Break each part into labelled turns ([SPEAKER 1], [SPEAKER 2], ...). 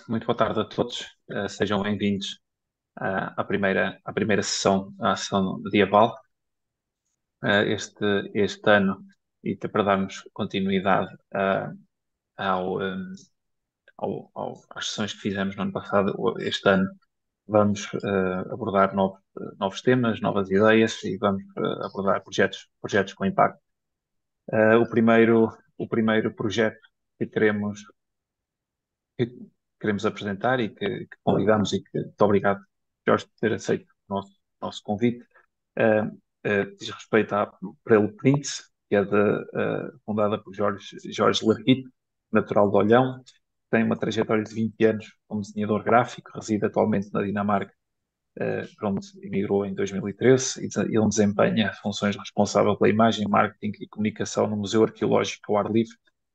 [SPEAKER 1] Muito boa tarde a todos. Sejam bem-vindos à primeira sessão, à sessão medieval. Este ano, e para darmos continuidade ao, um, às sessões que fizemos no ano passado, este ano vamos abordar novos temas, novas ideias e vamos abordar projetos com impacto. O primeiro projeto que queremos apresentar e que convidamos e que muito obrigado, Jorge, por ter aceito o nosso convite. Diz respeito à Prelo Prince, que é fundada por Jorge Larguito, natural de Olhão, tem uma trajetória de 20 anos como desenhador gráfico, reside atualmente na Dinamarca, para onde emigrou em 2013, e ele desempenha funções de responsável pela imagem, marketing e comunicação no Museu Arqueológico ao Ar Livre,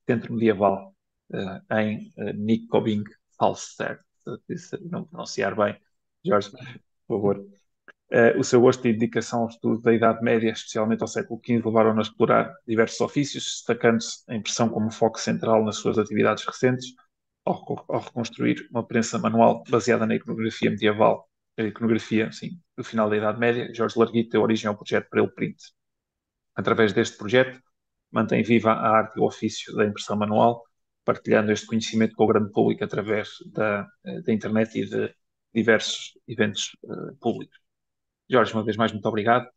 [SPEAKER 1] Centro Medieval, em Nyköping Falster. Se não pronunciar bem, Jorge, por favor. O seu gosto e dedicação ao estudo da Idade Média, especialmente ao século XV, levaram-no a explorar diversos ofícios, destacando-se a impressão como foco central nas suas atividades recentes, ao reconstruir uma prensa manual baseada na iconografia medieval, a iconografia, sim, do final da Idade Média. Jorge Larguito deu origem ao projeto Prelo Print. Através deste projeto, mantém viva a arte e o ofício da impressão manual, partilhando este conhecimento com o grande público através da internet e de diversos eventos públicos. Jorge, uma vez mais, muito obrigado.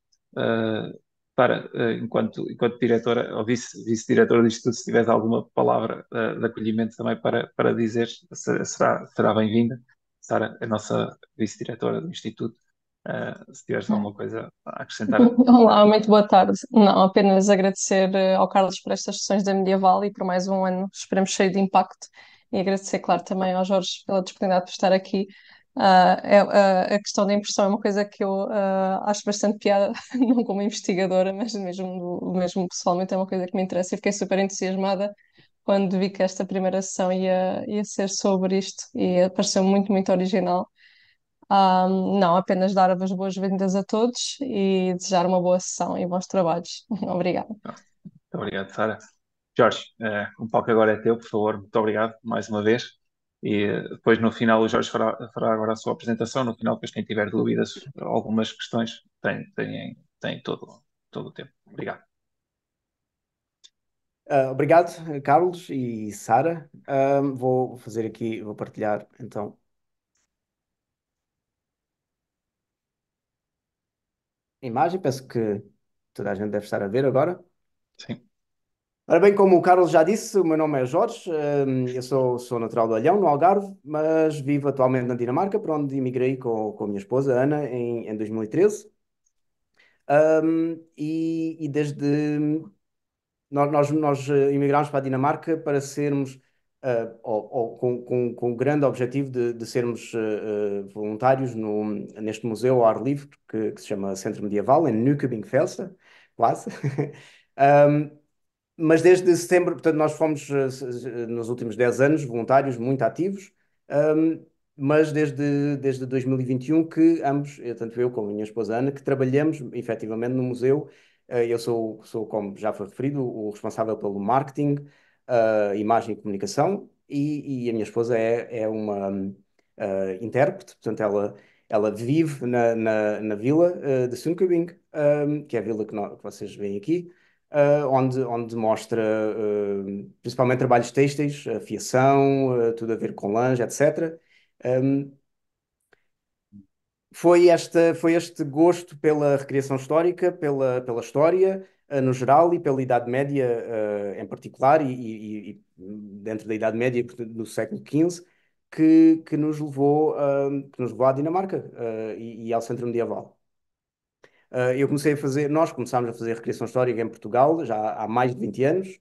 [SPEAKER 1] Enquanto diretora ou vice-diretora disto tudo, se tiver alguma palavra de acolhimento também para dizer, será bem-vinda. Sara, a nossa vice-diretora do Instituto, se tiveres alguma coisa a acrescentar.
[SPEAKER 2] Olá, muito boa tarde. Não, apenas agradecer ao Carlos por estas sessões da Medieval e por mais um ano, esperemos cheio de impacto. E agradecer, claro, também ao Jorge pela disponibilidade de estar aqui. A questão da impressão é uma coisa que eu acho bastante piada, não como investigadora, mas mesmo pessoalmente é uma coisa que me interessa e fiquei super entusiasmada quando vi que esta primeira sessão ia ser sobre isto e pareceu muito, muito original. Não, apenas dar as boas-vindas a todos e desejar uma boa sessão e bons trabalhos. Obrigada.
[SPEAKER 1] Muito obrigado, Sara. Jorge, o palco agora é teu, por favor. Muito obrigado mais uma vez. E depois, no final, o Jorge fará agora a sua apresentação. No final, depois, quem tiver dúvidas, algumas questões, tem todo o tempo. Obrigado.
[SPEAKER 3] Obrigado, Carlos e Sara. Vou fazer aqui, vou partilhar então a imagem. Penso que toda a gente deve estar a ver agora.
[SPEAKER 1] Sim.
[SPEAKER 3] Ora bem, como o Carlos já disse, o meu nome é Jorge. Eu sou natural de Olhão, no Algarve, mas vivo atualmente na Dinamarca, para onde emigrei com a minha esposa Ana em 2013. E desde nós emigramos para a Dinamarca para sermos, com o grande objetivo de sermos voluntários neste museu ao ar livre, que se chama Centro Medieval, em Nyköping Falster, quase. Um, mas desde setembro, portanto, nós fomos nos últimos 10 anos voluntários muito ativos, um, mas desde 2021 que ambos, tanto eu como a minha esposa Ana, que trabalhamos efetivamente no museu. Eu sou, como já foi referido, o responsável pelo marketing, imagem e comunicação, e a minha esposa é uma intérprete, portanto, ela vive na vila de Sundbyberg, que é a vila que vocês veem aqui, onde mostra principalmente trabalhos têxteis, fiação, tudo a ver com lãs, etc. Um, foi este gosto pela recriação histórica, pela história, no geral, e pela Idade Média, em particular, e dentro da Idade Média, portanto, do século XV, que nos levou à Dinamarca, e ao Centro Medieval. Nós começámos a fazer recriação histórica em Portugal já há mais de 20 anos,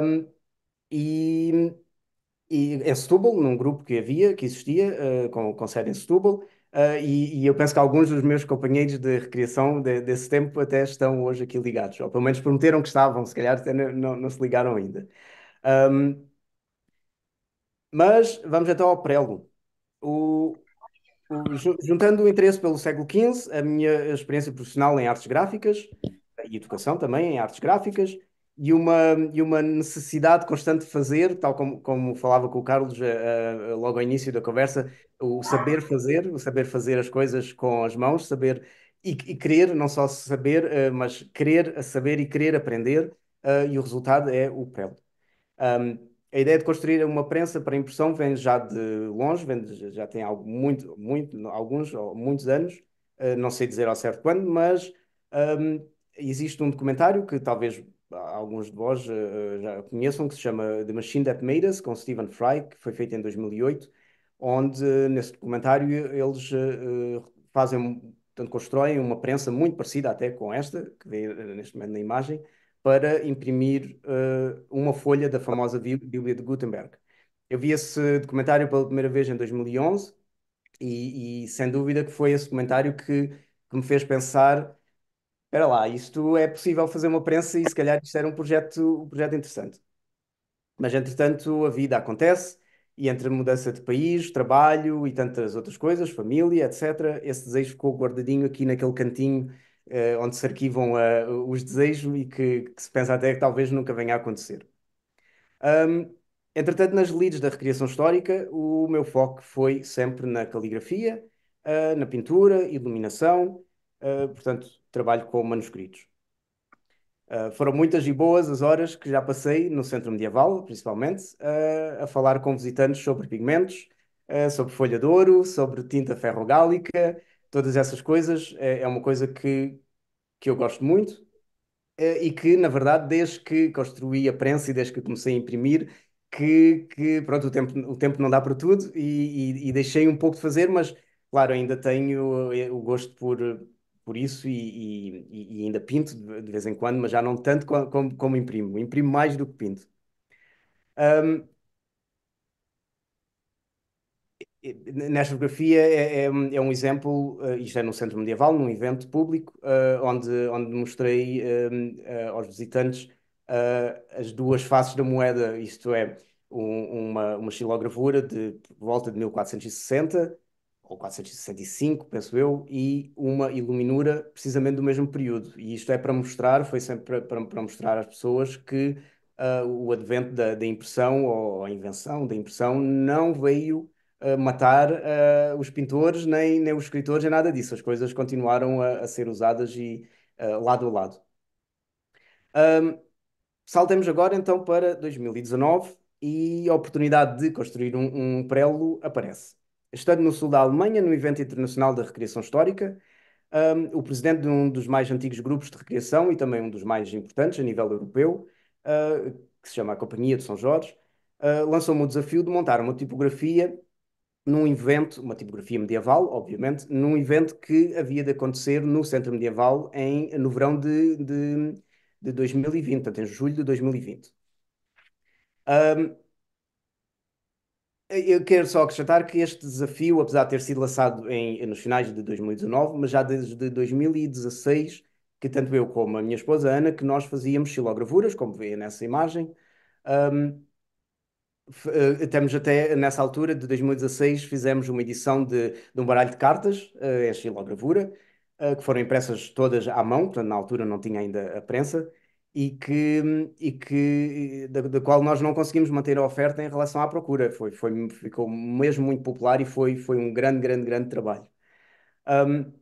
[SPEAKER 3] um, e, e em Setúbal, num grupo que existia, com sede em Setúbal, e eu penso que alguns dos meus companheiros de recriação desse tempo até estão hoje aqui ligados, ou pelo menos prometeram que estavam, se calhar até não se ligaram ainda. Um, mas vamos então ao prelo. O, Juntando o interesse pelo século XV, a minha experiência profissional em artes gráficas e educação também em artes gráficas, e uma necessidade constante de fazer, tal como falava com o Carlos logo ao início da conversa, o saber fazer as coisas com as mãos, saber e querer, não só saber, mas querer saber e querer aprender, e o resultado é o prelo. A ideia de construir uma prensa para impressão vem já de longe, já tem algo alguns ou muitos anos, não sei dizer ao certo quando, mas existe um documentário que talvez alguns de vós já conheçam, que se chama The Machine That Made Us, com Stephen Fry, que foi feito em 2008, onde nesse documentário eles portanto, constroem uma prensa muito parecida até com esta, que vê neste momento na imagem, para imprimir uma folha da famosa Bíblia de Gutenberg. Eu vi esse documentário pela primeira vez em 2011 e sem dúvida que foi esse documentário que me fez pensar, espera lá, isto é possível fazer uma prensa e se calhar isto era um projeto interessante. Mas entretanto a vida acontece e entre a mudança de país, trabalho e tantas outras coisas, família, etc., esse desejo ficou guardadinho aqui naquele cantinho onde se arquivam os desejos e que se pensa até que talvez nunca venha a acontecer. Um, Entretanto, nas leads da recriação histórica, o meu foco foi sempre na caligrafia, na pintura, iluminação, portanto, trabalho com manuscritos. Foram muitas e boas as horas que já passei no Centro Medieval, principalmente, a falar com visitantes sobre pigmentos, sobre folha de ouro, sobre tinta ferrogálica, todas essas coisas. É uma coisa que eu gosto muito e que, na verdade, desde que construí a prensa e desde que comecei a imprimir, que pronto, o tempo não dá para tudo e deixei um pouco de fazer, mas, claro, ainda tenho o gosto por isso e ainda pinto de vez em quando, mas já não tanto como imprimo. Imprimo mais do que pinto. Um, Nesta fotografia é um exemplo, isto é no Centro Medieval, num evento público, onde mostrei aos visitantes as duas faces da moeda, isto é, uma xilogravura de por volta de 1460 ou 465, penso eu, e uma iluminura precisamente do mesmo período. E isto é para mostrar, foi sempre para mostrar às pessoas que o advento da impressão ou a invenção da impressão não veio matar os pintores, nem os escritores, nem nada disso. As coisas continuaram a ser usadas e lado a lado. Saltemos agora então para 2019 e a oportunidade de construir um prelo aparece. Estando no sul da Alemanha, no evento internacional da recriação histórica, o presidente de um dos mais antigos grupos de recriação e também um dos mais importantes a nível europeu, que se chama a Companhia de São Jorge, lançou-me o desafio de montar uma tipografia num evento, uma tipografia medieval, obviamente, num evento que havia de acontecer no Centro Medieval no verão de 2020, portanto, em julho de 2020. Um, eu quero só acrescentar que este desafio, apesar de ter sido lançado nos finais de 2019, mas já desde 2016, que tanto eu como a minha esposa Ana, que nós fazíamos xilogravuras, como vê nessa imagem, um, temos até, nessa altura, de 2016, fizemos uma edição de um baralho de cartas, em xilogravura, que foram impressas todas à mão, portanto, na altura não tinha ainda a prensa, da qual nós não conseguimos manter a oferta em relação à procura. Ficou mesmo muito popular e foi um grande, grande, grande trabalho. Um,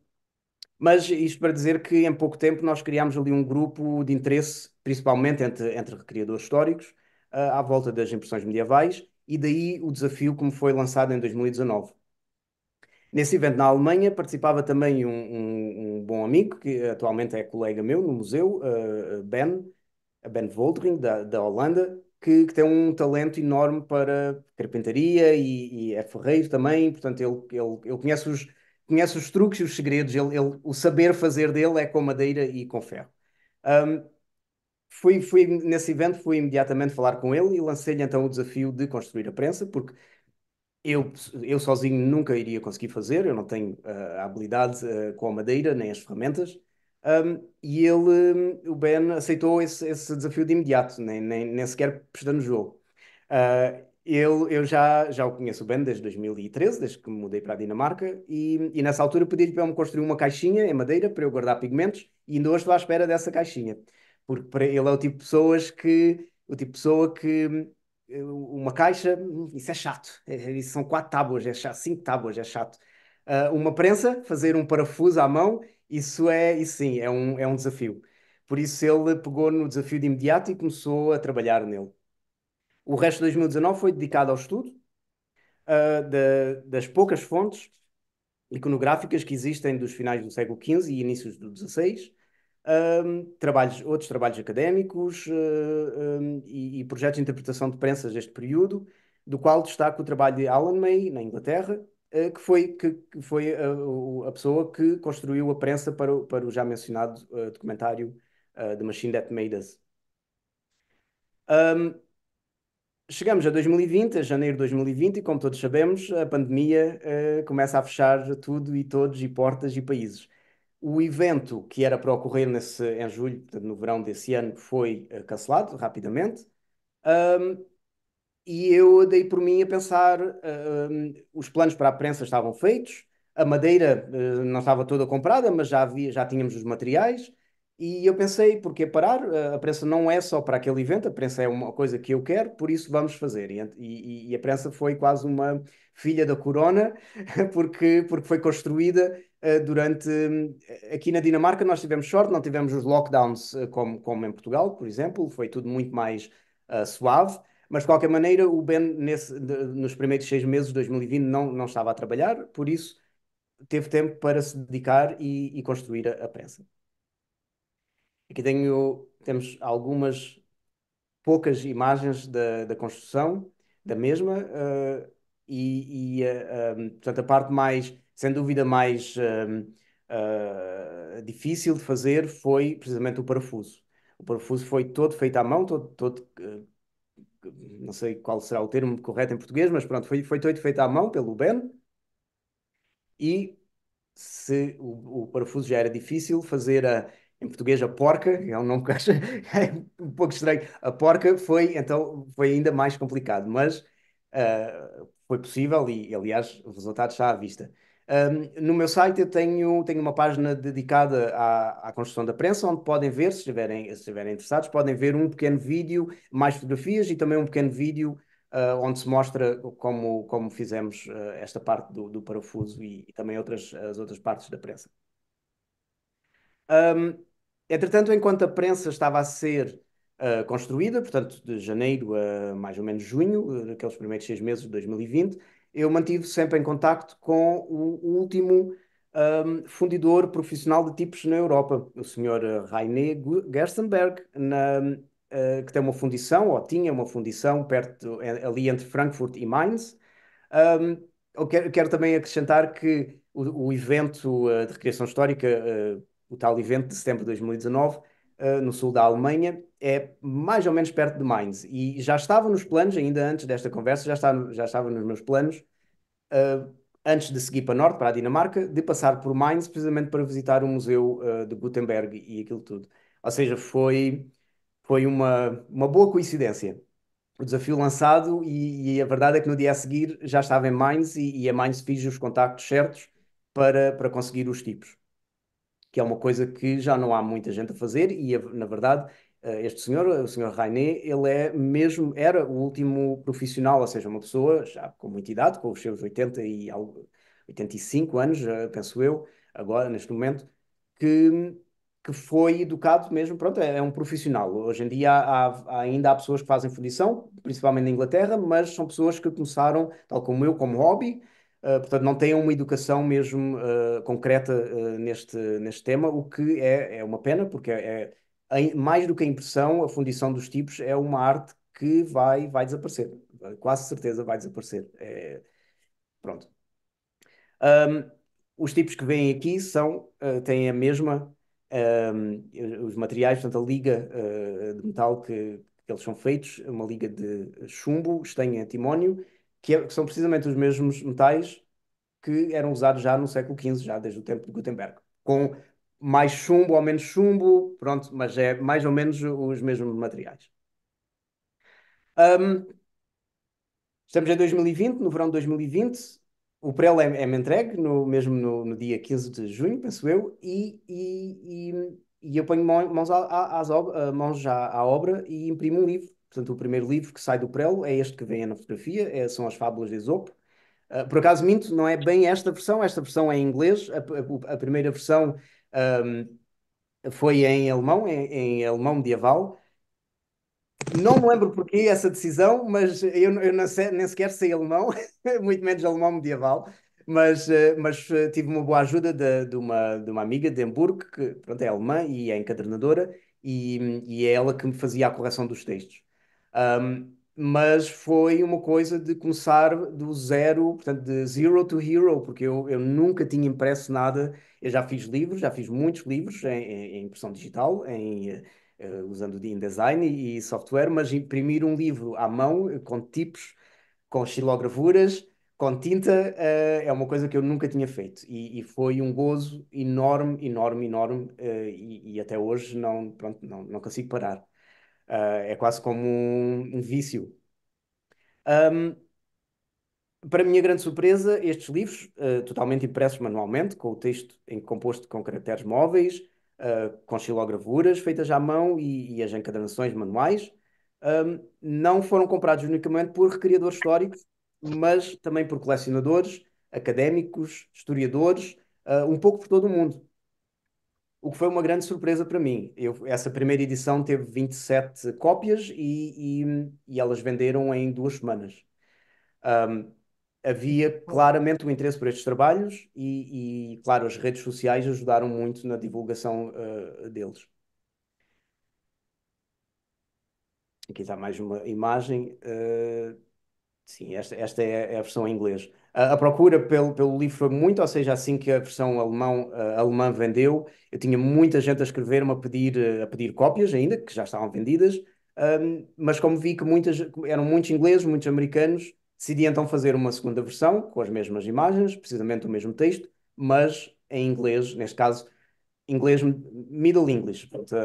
[SPEAKER 3] mas isto para dizer que em pouco tempo nós criámos ali um grupo de interesse, principalmente entre recriadores históricos, à volta das impressões medievais, e daí o desafio como foi lançado em 2019. Nesse evento na Alemanha participava também um bom amigo, que atualmente é colega meu no museu, Ben Voldering, da Holanda, que tem um talento enorme para carpintaria e é ferreiro também, portanto ele conhece os truques e os segredos, o saber fazer dele é com madeira e com ferro. Um, nesse evento, fui imediatamente falar com ele e lancei-lhe então o desafio de construir a prensa, porque eu sozinho nunca iria conseguir fazer, eu não tenho a habilidade com a madeira nem as ferramentas. E o Ben, aceitou esse desafio de imediato, nem sequer prestando no jogo. Eu já o conheço o Ben desde 2013, desde que me mudei para a Dinamarca, e nessa altura pedi-lhe para ele me construir uma caixinha em madeira para eu guardar pigmentos, e ainda hoje estou à espera dessa caixinha. porque para ele é o tipo de pessoas que, o tipo de pessoa que uma caixa, isso é chato. Isso são 4 tábuas, é chato, 5 tábuas, é chato. Uma prensa, fazer um parafuso à mão, isso sim, é um desafio. Por isso ele pegou no desafio de imediato e começou a trabalhar nele. O resto de 2019 foi dedicado ao estudo das poucas fontes iconográficas que existem dos finais do século XV e inícios do XVI, outros trabalhos académicos e projetos de interpretação de prensas deste período, do qual destaco o trabalho de Alan May, na Inglaterra, que foi a pessoa que construiu a prensa para o já mencionado documentário The Machine That Made Us. Um, Chegamos a 2020, a janeiro de 2020, e como todos sabemos, a pandemia começa a fechar tudo e todos, e portas e países. O evento que era para ocorrer em julho, portanto, no verão desse ano, foi cancelado rapidamente. E eu dei por mim a pensar, os planos para a prensa estavam feitos, a madeira, não estava toda comprada, mas já tínhamos os materiais, e eu pensei, por que parar? A prensa não é só para aquele evento, a prensa é uma coisa que eu quero, por isso vamos fazer. E a prensa foi quase uma filha da corona, porque foi construída durante. Aqui na Dinamarca nós tivemos sorte, não tivemos os lockdowns como em Portugal, por exemplo, foi tudo muito mais suave. Mas, de qualquer maneira, o Ben, nos primeiros 6 meses de 2020, não estava a trabalhar, por isso teve tempo para se dedicar e construir a prensa. Aqui temos algumas poucas imagens da construção da mesma, portanto, a parte mais, sem dúvida, mais difícil de fazer foi precisamente o parafuso. O parafuso foi todo feito à mão, todo não sei qual será o termo correto em português, mas pronto, foi todo feito à mão pelo Ben. E se o parafuso já era difícil, fazer em português a porca, é um nome que acho é um pouco estranho. A porca então foi ainda mais complicado, mas foi possível e, aliás, o resultado está à vista. No meu site eu tenho uma página dedicada à construção da prensa, onde podem ver, se estiverem interessados, podem ver um pequeno vídeo, mais fotografias e também um pequeno vídeo onde se mostra como fizemos esta parte do parafuso e também as outras partes da prensa. Um, Entretanto, enquanto a prensa estava a ser construída, portanto, de janeiro a mais ou menos junho, aqueles primeiros 6 meses de 2020, eu mantive sempre em contacto com o último fundidor profissional de tipos na Europa, o Sr. René Gerstenberg, que tem uma fundição, ou tinha uma fundição, ali entre Frankfurt e Mainz. Um, eu quero também acrescentar que o evento de recriação histórica, o tal evento de setembro de 2019, no sul da Alemanha, é mais ou menos perto de Mainz. E já estava nos planos, ainda antes desta conversa, já estava nos meus planos, antes de seguir para norte, para a Dinamarca, de passar por Mainz, precisamente para visitar o museu de Gutenberg e aquilo tudo. Ou seja, foi uma boa coincidência o desafio lançado e a verdade é que no dia a seguir já estava em Mainz e a Mainz fiz os contactos certos para conseguir os tipos, que é uma coisa que já não há muita gente a fazer e, na verdade, este senhor, o senhor Rainé, ele era o último profissional, ou seja, uma pessoa já com muita idade, com os seus 85 anos, penso eu, agora, neste momento, que, que foi educado mesmo, pronto, é um profissional. Hoje em dia ainda há pessoas que fazem fundição, principalmente na Inglaterra, mas são pessoas que começaram, tal como eu, como hobby, portanto, não têm uma educação mesmo concreta neste tema, o que é uma pena, porque mais do que a impressão, a fundição dos tipos é uma arte que vai desaparecer. Quase certeza vai desaparecer. Pronto. Um, os tipos que vêm aqui têm a mesma, os materiais, portanto, a liga de metal que eles são feitos, uma liga de chumbo, estanho e antimónio, que são precisamente os mesmos metais que eram usados já no século XV, já desde o tempo de Gutenberg. Com mais chumbo ou menos chumbo, pronto, mas é mais ou menos os mesmos materiais. Um, Estamos em 2020, no verão de 2020. O prelo é-me entregue, mesmo no dia 15 de junho, penso eu, e eu ponho mãos já à obra e imprimo um livro. Portanto, o primeiro livro que sai do prelo é este que vem na fotografia, são as Fábulas de Esopo. Por acaso minto, não é bem esta versão é em inglês, a primeira versão foi em alemão, em alemão medieval. Não me lembro porquê essa decisão, mas eu nem sequer sei alemão, muito menos alemão medieval. Mas tive uma boa ajuda de uma amiga de Hamburgo, que pronto, é alemã e é encadernadora, e é ela que me fazia a correção dos textos. Mas foi uma coisa de começar do zero, portanto, de zero to hero, porque eu nunca tinha impresso nada. Eu já fiz livros, já fiz muitos livros em impressão digital, usando de InDesign e software, mas imprimir um livro à mão, com tipos, com xilogravuras, com tinta, é uma coisa que eu nunca tinha feito. E foi um gozo enorme, enorme, enorme, e até hoje pronto, não consigo parar. É quase como um vício. Um, para minha grande surpresa, estes livros, totalmente impressos manualmente, com o texto composto com caracteres móveis, com xilogravuras feitas à mão e as encadernações manuais, não foram comprados unicamente por recriadores históricos, mas também por colecionadores, académicos, historiadores, um pouco por todo o mundo. O que foi uma grande surpresa para mim. Essa primeira edição teve 27 cópias e elas venderam em 2 semanas. Um, Havia claramente um interesse por estes trabalhos claro, as redes sociais ajudaram muito na divulgação deles. Aqui está mais uma imagem. Sim, esta é a versão em inglês. A procura pelo livro foi muito, ou seja, assim que a versão alemã vendeu, eu tinha muita gente a escrever-me a pedir cópias ainda, que já estavam vendidas, mas como vi que eram muitos ingleses, muitos americanos, decidi então fazer uma segunda versão, com as mesmas imagens, precisamente o mesmo texto, mas em inglês, neste caso, inglês Middle English. Portanto,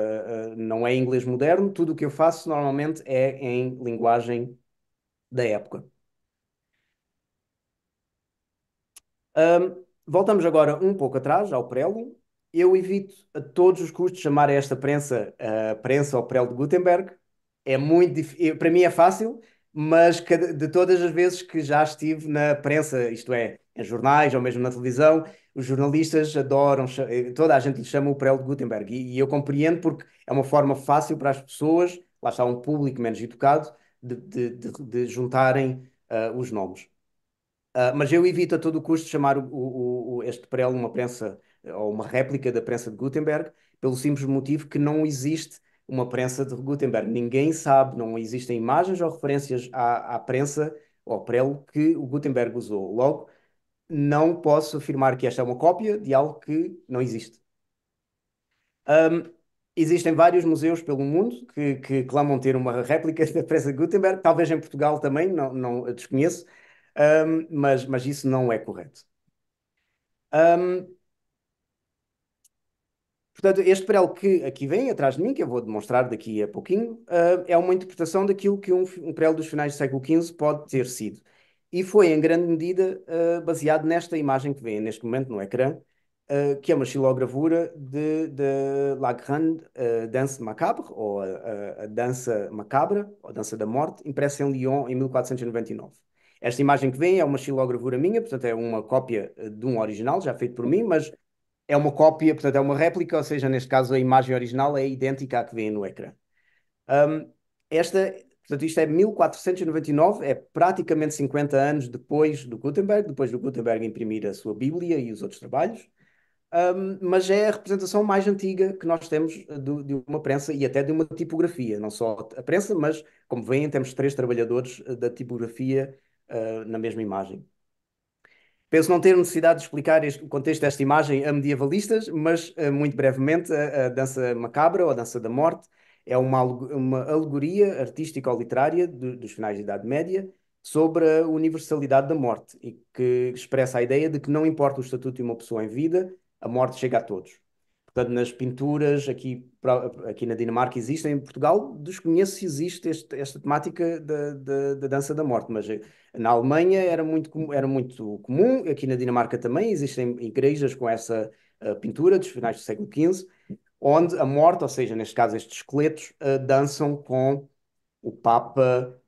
[SPEAKER 3] não é inglês moderno, tudo o que eu faço normalmente é em linguagem da época. Voltamos agora um pouco atrás, ao prelo. Eu evito a todos os custos chamar esta prensa a prensa ou prelo de Gutenberg. É muito difícil. Para mim é fácil, mas de todas as vezes que já estive na prensa, isto é, em jornais ou mesmo na televisão, os jornalistas adoram, toda a gente lhe chama o prelo de Gutenberg. E eu compreendo porque é uma forma fácil para as pessoas, lá está um público menos educado, de juntarem os nomes. Mas eu evito a todo custo chamar este prelo uma prensa ou uma réplica da prensa de Gutenberg, pelo simples motivo que não existe uma prensa de Gutenberg. Ninguém sabe, não existem imagens ou referências à prensa ou ao prelo que o Gutenberg usou. Logo, não posso afirmar que esta é uma cópia de algo que não existe. Um, Existem vários museus pelo mundo que clamam ter uma réplica da prensa de Gutenberg, talvez em Portugal também, não a desconheço, mas isso não é correto. Um, Portanto, este prelo que aqui vem atrás de mim, que eu vou demonstrar daqui a pouquinho, é uma interpretação daquilo que um prelo dos finais do século XV pode ter sido. E foi, em grande medida, baseado nesta imagem que vem neste momento no ecrã, que é uma xilogravura de La Grande Danse Macabre, ou a Dança Macabra, ou a Dança da Morte, impressa em Lyon em 1499. Esta imagem que vem é uma xilogravura minha, portanto é uma cópia de um original, já feito por mim, mas é uma cópia, portanto é uma réplica, ou seja, neste caso a imagem original é idêntica à que vem no ecrã. Um, portanto, isto é 1499, é praticamente 50 anos depois do Gutenberg imprimir a sua Bíblia e os outros trabalhos. Mas é a representação mais antiga que nós temos de uma prensa e até de uma tipografia. Não só a prensa, mas, como veem, temos 3 trabalhadores da tipografia na mesma imagem. Penso não ter necessidade de explicar o contexto desta imagem a medievalistas, mas muito brevemente, a dança macabra ou a dança da morte é uma alegoria artística ou literária dos finais da Idade Média sobre a universalidade da morte e que expressa a ideia de que não importa o estatuto de uma pessoa em vida, a morte chega a todos. Portanto, nas pinturas aqui na Dinamarca existem, em Portugal desconheço se existe esta temática da dança da morte, mas na Alemanha era muito comum, aqui na Dinamarca também existem igrejas com essa pintura dos finais do século XV, onde a morte, ou seja, neste caso estes esqueletos, dançam com o Papa,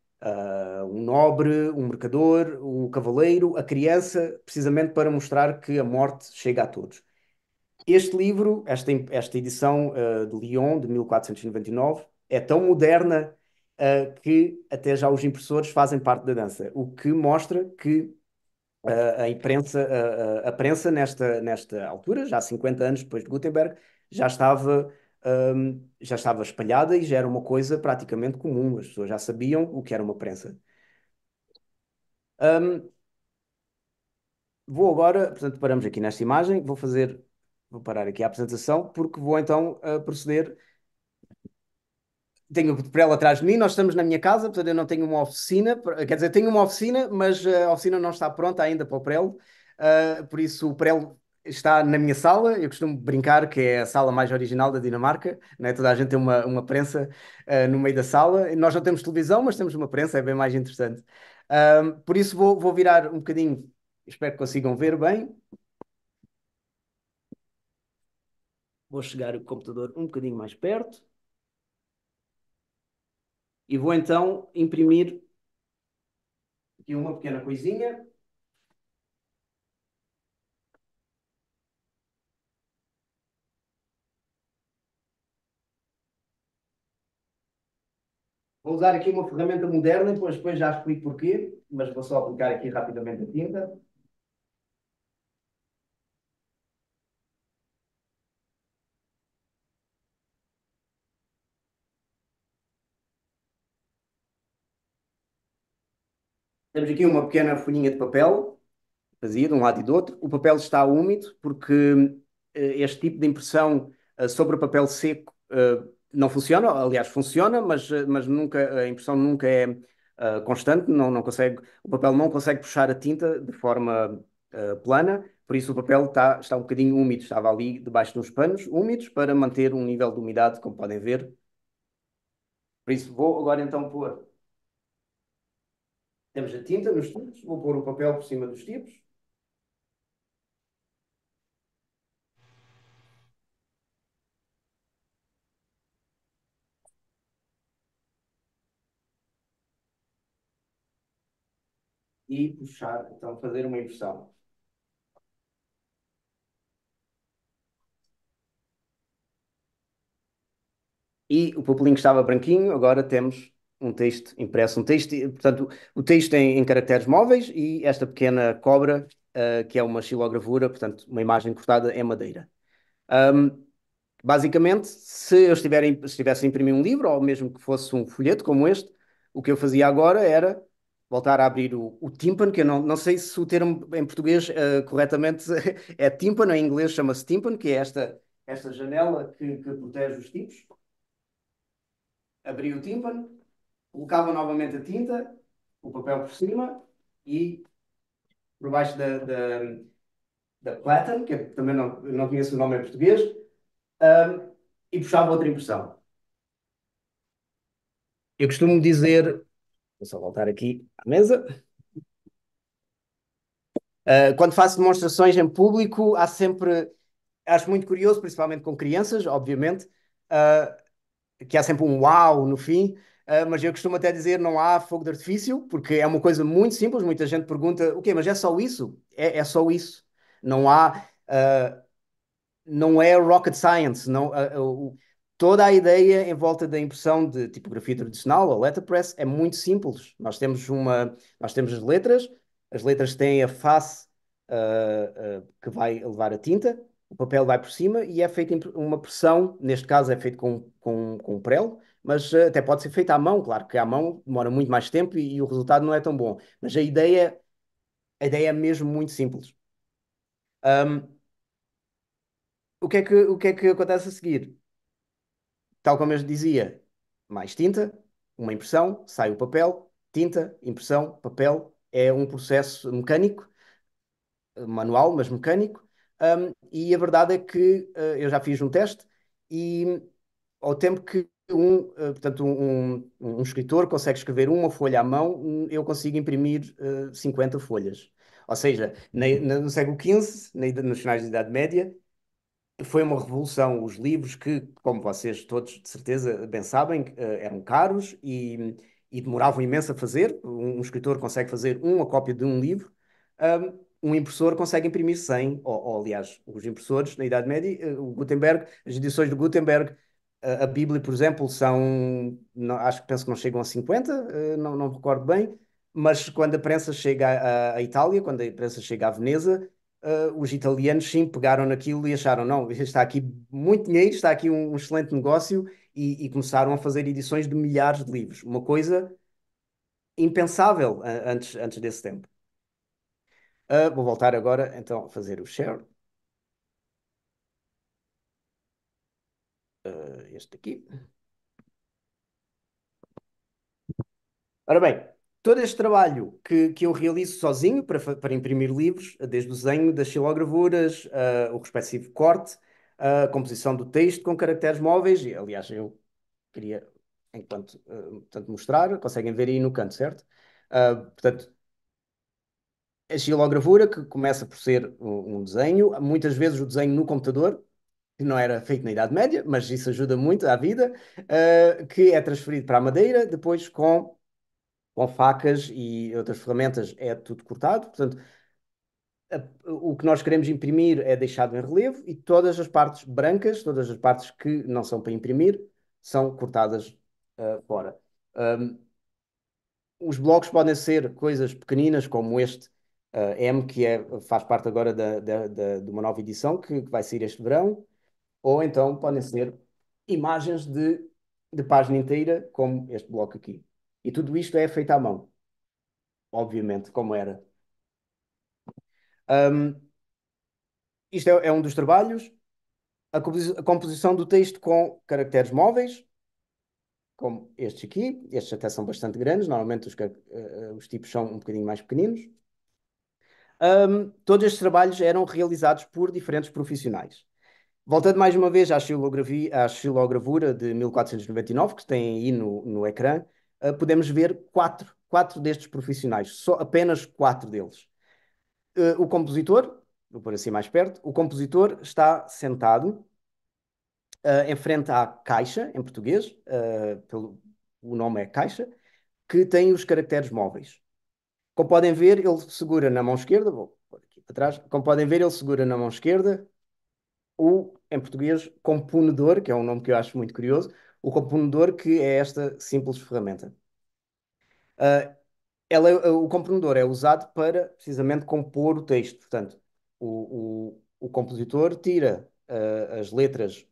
[SPEAKER 3] um nobre, um mercador, o cavaleiro, a criança, precisamente para mostrar que a morte chega a todos. Este livro, esta edição de Lyon, de 1499, é tão moderna que até já os impressores fazem parte da dança, o que mostra que a imprensa, a prensa nesta altura, já 50 anos depois de Gutenberg, já estava espalhada e já era uma coisa praticamente comum. As pessoas já sabiam o que era uma prensa. Hum, Vou agora, portanto, paramos aqui nesta imagem, vou parar aqui a apresentação, porque vou então proceder. Tenho o prelo atrás de mim, nós estamos na minha casa, portanto eu não tenho uma oficina, quer dizer, tenho uma oficina, mas a oficina não está pronta ainda para o prelo, por isso o prelo está na minha sala, eu costumo brincar que é a sala mais original da Dinamarca, né? Toda a gente tem uma prensa no meio da sala, nós não temos televisão, mas temos uma prensa, é bem mais interessante. Por isso vou virar um bocadinho, espero que consigam ver bem, vou chegar o computador um bocadinho mais perto e vou então imprimir aqui uma pequena coisinha. Vou usar aqui uma ferramenta moderna, depois já explico porquê, mas vou só aplicar aqui rapidamente a tinta. Temos aqui uma pequena folhinha de papel, vazia de um lado e do outro. O papel está úmido porque este tipo de impressão sobre o papel seco não funciona. Aliás, funciona, mas nunca, a impressão nunca é constante. Não consegue, o papel não consegue puxar a tinta de forma plana. Por isso o papel está um bocadinho úmido. Estava ali debaixo de uns panos úmidos para manter um nível de umidade, como podem ver. Por isso vou agora então pôr. Temos a tinta nos tubos. Vou pôr o papel por cima dos tubos. E puxar, então fazer uma impressão. E o papelinho estava branquinho, agora temos um texto impresso, portanto, o texto em caracteres móveis e esta pequena cobra, que é uma xilogravura, portanto, uma imagem cortada em madeira. Um, Basicamente, se eu estivesse a imprimir um livro, ou mesmo que fosse um folheto como este, o que eu fazia agora era voltar a abrir o tímpano, que eu não sei se o termo em português corretamente é tímpano, em inglês chama-se tímpano, que é esta janela que protege os tipos. Abria o tímpano, colocava novamente a tinta, o papel por cima e por baixo da platen, que eu também não conheço o nome em português, e puxava outra impressão. Eu costumo dizer, vou só voltar aqui à mesa. Quando faço demonstrações em público, acho muito curioso, principalmente com crianças, obviamente, que há sempre um uau no fim, mas eu costumo até dizer não há fogo de artifício, porque é uma coisa muito simples. Muita gente pergunta, o quê, mas é só isso? É só isso. Não há, não é rocket science. Não, toda a ideia em volta da impressão de tipografia tradicional, ou letterpress, é muito simples. Nós temos as letras têm a face que vai levar a tinta, o papel vai por cima e é feita uma pressão, neste caso é feito com prelo, mas até pode ser feito à mão, claro que à mão demora muito mais tempo e o resultado não é tão bom. Mas a ideia é mesmo muito simples. Um, o que é que acontece a seguir? Tal como eu dizia, mais tinta, uma impressão, sai o papel, tinta, impressão, papel. É um processo mecânico, manual, mas mecânico. E a verdade é que eu já fiz um teste e ao tempo que portanto, um escritor consegue escrever uma folha à mão, eu consigo imprimir 50 folhas. Ou seja, no século XV, nos finais da Idade Média, foi uma revolução. Os livros que, como vocês todos de certeza bem sabem, eram caros e demoravam imenso a fazer. Um escritor consegue fazer uma cópia de um livro, um impressor consegue imprimir 100, aliás, os impressores na Idade Média, o Gutenberg, as edições do Gutenberg, a Bíblia, por exemplo, são, acho que penso que não chegam a 50, não me recordo bem, mas quando a prensa chega à Itália, quando a prensa chega à Veneza, os italianos sim pegaram naquilo e acharam, não, está aqui muito dinheiro, está aqui um excelente negócio e começaram a fazer edições de milhares de livros. Uma coisa impensável antes desse tempo. Vou voltar agora então a fazer o share. Este aqui. Ora bem, todo este trabalho que eu realizo sozinho para imprimir livros, desde o desenho das xilogravuras, o respectivo corte, a composição do texto com caracteres móveis, e aliás eu queria, enquanto, portanto, mostrar, conseguem ver aí no canto, certo? Portanto, a xilogravura, que começa por ser um desenho, muitas vezes o desenho no computador, que não era feito na Idade Média, mas isso ajuda muito à vida, que é transferido para a madeira, depois com facas e outras ferramentas é tudo cortado, portanto, o que nós queremos imprimir é deixado em relevo e todas as partes brancas, todas as partes que não são para imprimir, são cortadas fora. Um, os blocos podem ser coisas pequeninas, como este M, que faz parte agora de uma nova edição que vai sair este verão, ou então podem ser imagens de página inteira, como este bloco aqui. E tudo isto é feito à mão, obviamente, como era. Um, isto é um dos trabalhos. A composição do texto com caracteres móveis, como estes aqui. Estes até são bastante grandes, normalmente os tipos são um bocadinho mais pequeninos. Todos estes trabalhos eram realizados por diferentes profissionais. Voltando mais uma vez à xilogravura de 1499, que tem aí no ecrã, podemos ver quatro destes profissionais, só apenas quatro deles. O compositor, vou pôr assim mais perto, o compositor está sentado em frente à caixa, em português, o nome é caixa, que tem os caracteres móveis. Como podem ver, ele segura na mão esquerda, vou pôr aqui para trás, como podem ver, ele segura na mão esquerda em português, componedor, que é um nome que eu acho muito curioso, o componedor que é esta simples ferramenta. Uh, o componedor é usado para precisamente compor o texto. Portanto, o compositor tira as letras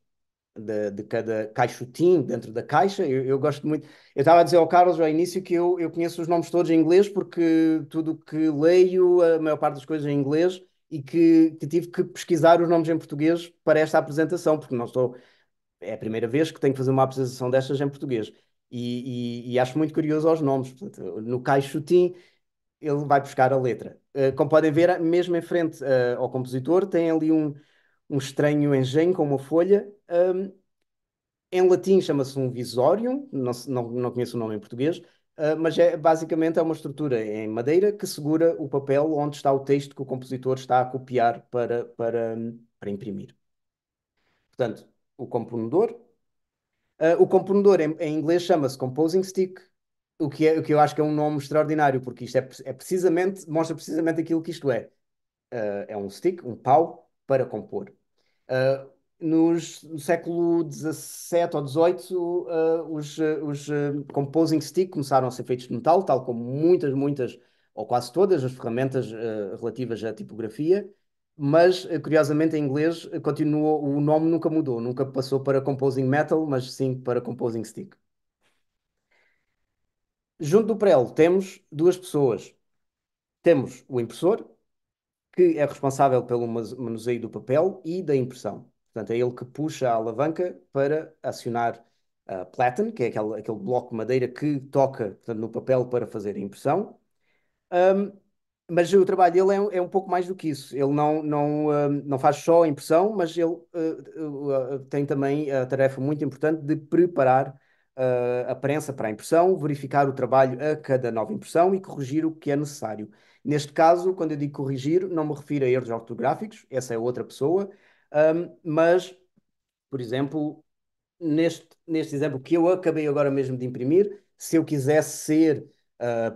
[SPEAKER 3] de cada caixotinho dentro da caixa. Eu gosto muito. Eu estava a dizer ao Carlos ao início que eu conheço os nomes todos em inglês porque tudo que leio, a maior parte das coisas é em inglês e que tive que pesquisar os nomes em português para esta apresentação, porque não estou. É a primeira vez que tenho que fazer uma apresentação destas em português. E acho muito curioso aos nomes. Portanto, no caixotinho, ele vai buscar a letra. Como podem ver, mesmo em frente ao compositor, tem ali um estranho engenho com uma folha. Em latim chama-se um visorium, não conheço o nome em português, mas basicamente é uma estrutura em madeira que segura o papel onde está o texto que o compositor está a copiar para imprimir. Portanto, o componedor. O componedor em inglês chama-se composing stick, o que eu acho que é um nome extraordinário, porque isto mostra precisamente aquilo que isto é. É um stick, um pau, para compor. Uh, no século XVII ou XVIII, os composing stick começaram a ser feitos de metal, tal como muitas, ou quase todas as ferramentas relativas à tipografia, mas curiosamente em inglês continuou, o nome nunca mudou, nunca passou para composing metal, mas sim para composing stick. Junto do prelo temos duas pessoas. Temos o impressor, que é responsável pelo manuseio do papel e da impressão. Portanto, é ele que puxa a alavanca para acionar a platen, que é aquele bloco de madeira que toca, portanto, no papel para fazer a impressão. Um, mas o trabalho dele é um pouco mais do que isso. Ele não faz só a impressão, mas ele tem também a tarefa muito importante de preparar a prensa para a impressão, verificar o trabalho a cada nova impressão e corrigir o que é necessário. Neste caso, quando eu digo corrigir, não me refiro a erros ortográficos, essa é outra pessoa, Mas, por exemplo, neste exemplo que eu acabei agora mesmo de imprimir, se eu quisesse ser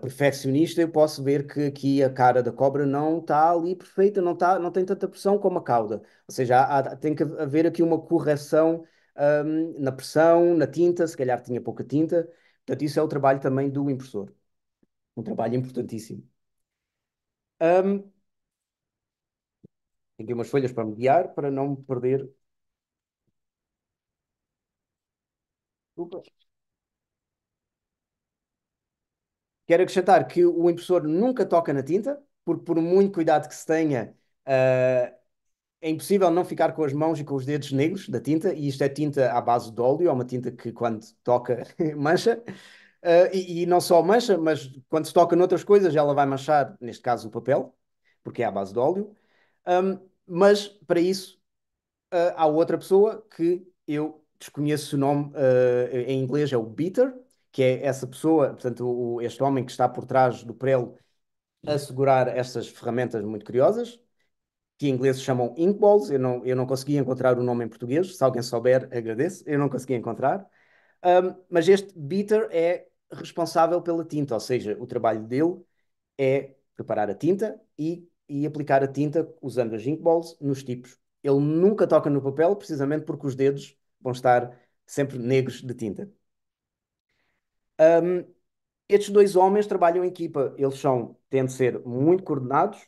[SPEAKER 3] perfeccionista, eu posso ver que aqui a cara da cobra não está ali perfeita, não tem tanta pressão como a cauda. Ou seja, tem que haver aqui uma correção, na pressão, na tinta, se calhar tinha pouca tinta. Portanto, isso é o trabalho também do impressor. Um trabalho importantíssimo. Ahm, Tenho aqui umas folhas para me guiar, para não me perder. Opa. Quero acrescentar que o impressor nunca toca na tinta, porque por muito cuidado que se tenha, é impossível não ficar com as mãos e com os dedos negros da tinta, e isto é tinta à base de óleo, é uma tinta que quando toca mancha. E não só mancha, mas quando se toca noutras coisas ela vai manchar, neste caso o papel, porque é à base de óleo. Mas para isso há outra pessoa que eu desconheço o nome, em inglês é o beater, que é essa pessoa, portanto, este homem que está por trás do prelo a segurar estas ferramentas muito curiosas, que em inglês se chamam inkballs. Eu não consegui encontrar o nome em português. Se alguém souber, agradeço. Eu não consegui encontrar. Mas este beater é responsável pela tinta, ou seja, o trabalho dele é preparar a tinta e aplicar a tinta usando as inkballs nos tipos. Ele nunca toca no papel, precisamente porque os dedos vão estar sempre negros de tinta. Um, Estes dois homens trabalham em equipa. Têm de ser muito coordenados,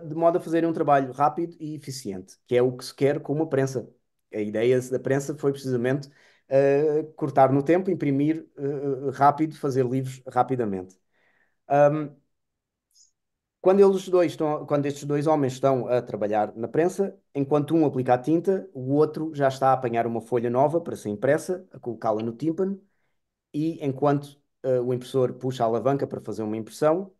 [SPEAKER 3] de modo a fazerem um trabalho rápido e eficiente, que é o que se quer com uma prensa. A ideia da prensa foi precisamente cortar no tempo, imprimir rápido, fazer livros rapidamente. Um, quando estes dois homens estão a trabalhar na prensa, enquanto um aplica a tinta, o outro já está a apanhar uma folha nova para ser impressa, a colocá-la no tímpano, e enquanto o impressor puxa a alavanca para fazer uma impressão,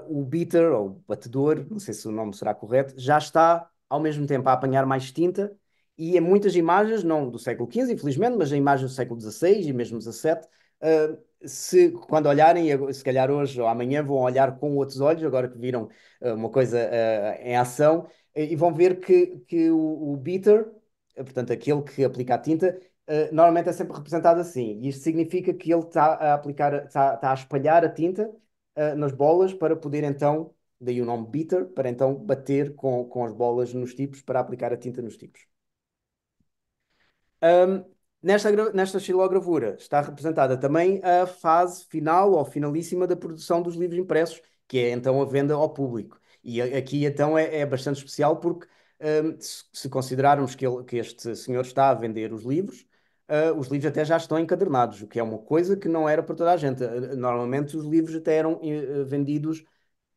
[SPEAKER 3] o beater, ou batedor, não sei se o nome será correto, já está ao mesmo tempo a apanhar mais tinta, e em muitas imagens, não do século XV, infelizmente, mas em imagens do século XVI e mesmo XVII, se quando olharem, se calhar hoje ou amanhã vão olhar com outros olhos, agora que viram uma coisa em ação, e vão ver que o beater, portanto aquele que aplica a tinta, normalmente é sempre representado assim. E isto significa que ele está a aplicar, está a espalhar a tinta nas bolas para poder então, daí o nome beater, para então bater com as bolas nos tipos para aplicar a tinta nos tipos. Um, nesta xilogravura está representada também a fase final ou finalíssima da produção dos livros impressos, que é então a venda ao público. E aqui então é bastante especial porque se considerarmos que este senhor está a vender os livros até já estão encadernados, o que é uma coisa que não era para toda a gente. Normalmente os livros até eram vendidos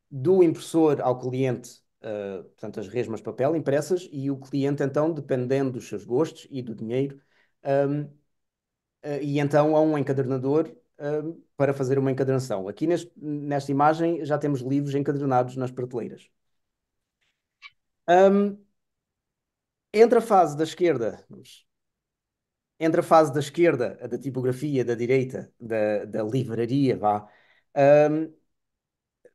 [SPEAKER 3] do impressor ao cliente, portanto, as resmas de papel impressas, e o cliente, então, dependendo dos seus gostos e do dinheiro, um, e então a um encadernador para fazer uma encadernação. Aqui nesta imagem já temos livros encadernados nas prateleiras. Um, entre a fase da esquerda, entre a fase da esquerda, a da tipografia, da direita, da livraria, vá, um,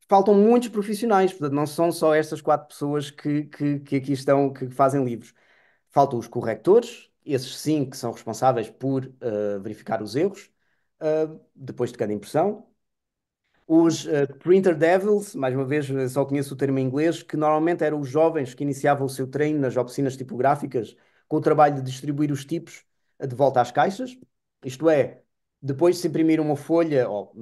[SPEAKER 3] faltam muitos profissionais, portanto, não são só estas quatro pessoas que aqui estão, que fazem livros. Faltam os corretores, esses sim que são responsáveis por verificar os erros depois de cada impressão. Os Printer Devils, mais uma vez, só conheço o termo em inglês, que normalmente eram os jovens que iniciavam o seu treino nas oficinas tipográficas com o trabalho de distribuir os tipos de volta às caixas. Isto é, depois de se imprimir uma folha, ou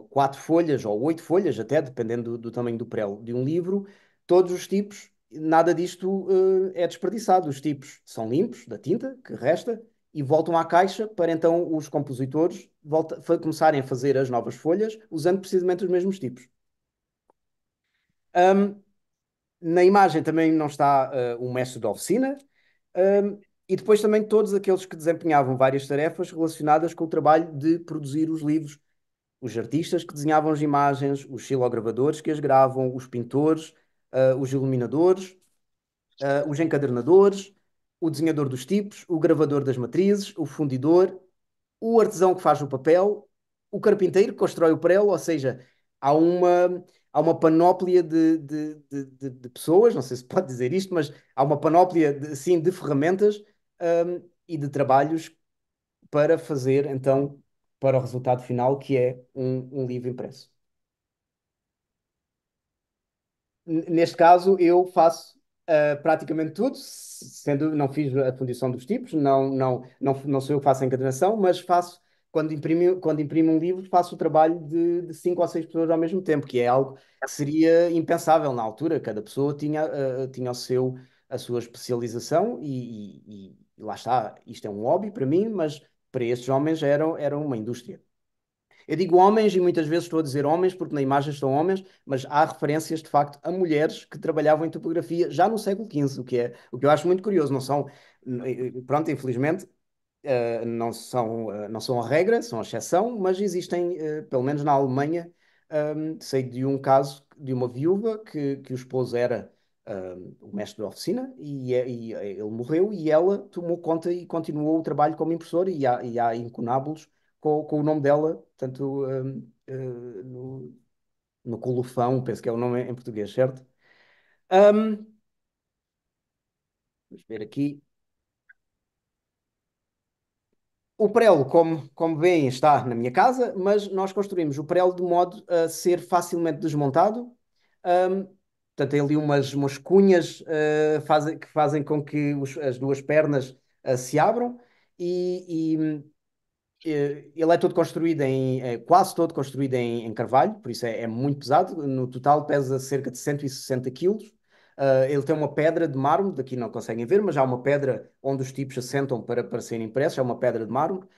[SPEAKER 3] quatro folhas, ou oito folhas, até, dependendo do tamanho do prelo de um livro, todos os tipos, nada disto é desperdiçado. Os tipos são limpos da tinta que resta e voltam à caixa para então os compositores começarem a fazer as novas folhas usando precisamente os mesmos tipos. Um, Na imagem também não está o mestre da oficina, e depois também todos aqueles que desempenhavam várias tarefas relacionadas com o trabalho de produzir os livros. Os artistas que desenhavam as imagens, os xilogravadores que as gravam, os pintores, os iluminadores, os encadernadores, o desenhador dos tipos, o gravador das matrizes, o fundidor, o artesão que faz o papel, o carpinteiro que constrói o prelo, ou seja, há há uma panóplia de pessoas, não sei se pode dizer isto, mas há uma panóplia assim, de ferramentas, e de trabalhos para fazer, então, para o resultado final, que é um livro impresso. Neste caso, eu faço praticamente tudo, sendo não fiz a fundição dos tipos, não sou eu que faço a encadernação, mas faço, quando imprimo um livro, faço o trabalho de 5 ou 6 pessoas ao mesmo tempo, que é algo que seria impensável na altura. Cada pessoa tinha a sua especialização e lá está, isto é um hobby para mim, mas para estes homens era uma indústria. Eu digo homens e muitas vezes estou a dizer homens porque na imagem estão homens, mas há referências de facto a mulheres que trabalhavam em topografia já no século XV, o que eu acho muito curioso. Não são, pronto, infelizmente, não são a regra, são a exceção, mas existem, pelo menos na Alemanha, sei de um caso de uma viúva que o esposo era o mestre da oficina e ele morreu e ela tomou conta e continuou o trabalho como impressora e há incunábulos com o nome dela, tanto no colofão, penso que é o nome em português, certo? Um, Vamos ver aqui. O prelo, como veem, está na minha casa, mas nós construímos o prelo de modo a ser facilmente desmontado. Um, Portanto, tem ali umas cunhas que fazem com que as duas pernas se abram e ele é todo construído quase todo construído em carvalho, por isso é muito pesado. No total pesa cerca de 160 quilos. Ele tem uma pedra de mármore, daqui não conseguem ver, mas há uma pedra onde os tipos assentam para serem impressos, é uma pedra de mármore.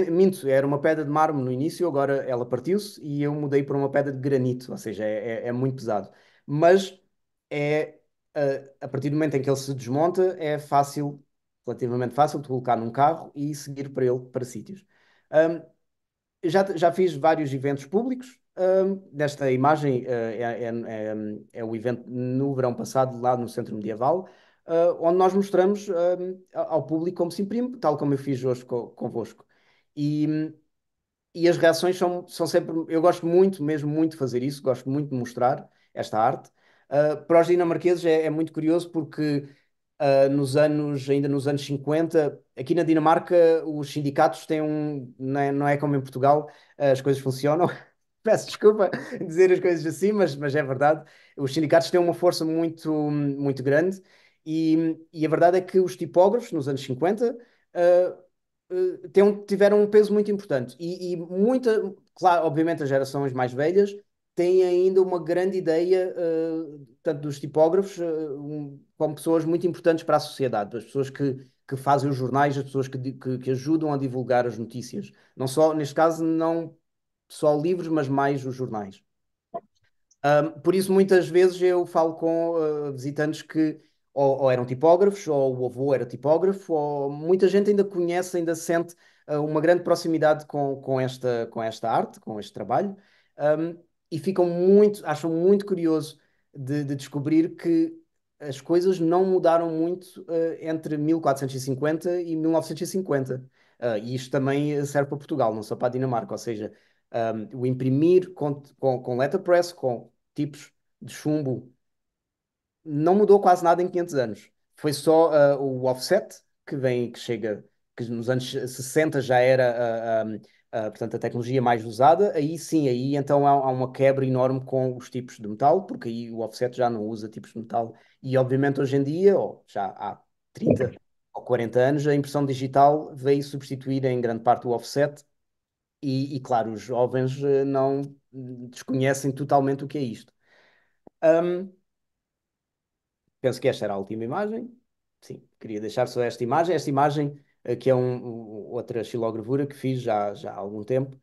[SPEAKER 3] Minto, era uma pedra de mármore no início, agora ela partiu-se e eu mudei para uma pedra de granito, ou seja, é muito pesado. Mas a partir do momento em que ele se desmonta, é fácil, relativamente fácil, de colocar num carro e seguir para ele para sítios. Um, já fiz vários eventos públicos. Nesta imagem é o evento no verão passado, lá no Centro Medieval, onde nós mostramos ao público como se imprime, tal como eu fiz hoje convosco. E, e as reações são sempre. Eu gosto muito, mesmo muito de fazer isso, gosto muito de mostrar esta arte. Para os dinamarqueses é muito curioso porque ainda nos anos 50, aqui na Dinamarca, os sindicatos têm não é como em Portugal, as coisas funcionam. Peço desculpa dizer as coisas assim, mas é verdade. Os sindicatos têm uma força muito, muito grande e a verdade é que os tipógrafos, nos anos 50, tiveram um peso muito importante. Claro, obviamente as gerações mais velhas têm ainda uma grande ideia, tanto dos tipógrafos, como pessoas muito importantes para a sociedade, as pessoas que fazem os jornais, as pessoas que ajudam a divulgar as notícias. Não só, neste caso, não só livros, mas mais os jornais. Por isso, muitas vezes eu falo com visitantes que ou eram tipógrafos, ou o avô era tipógrafo, ou muita gente ainda conhece, ainda sente uma grande proximidade com esta arte, com este trabalho, um, e acham muito curioso de descobrir que as coisas não mudaram muito entre 1450 e 1950. E isto também serve para Portugal, não só para a Dinamarca, ou seja, o imprimir com letterpress, com tipos de chumbo, não mudou quase nada em 500 anos. Foi só o offset que chega, que nos anos 60 já era portanto, a tecnologia mais usada. Aí sim, aí então há uma quebra enorme com os tipos de metal, porque aí o offset já não usa tipos de metal. E obviamente hoje em dia, ou já há 30 ou 40 anos, a impressão digital veio substituir em grande parte o offset. Claro, os jovens não desconhecem totalmente o que é isto. Um, Penso que esta era a última imagem. Sim, queria deixar só esta imagem. Esta imagem, que é outra xilogravura que fiz já há algum tempo,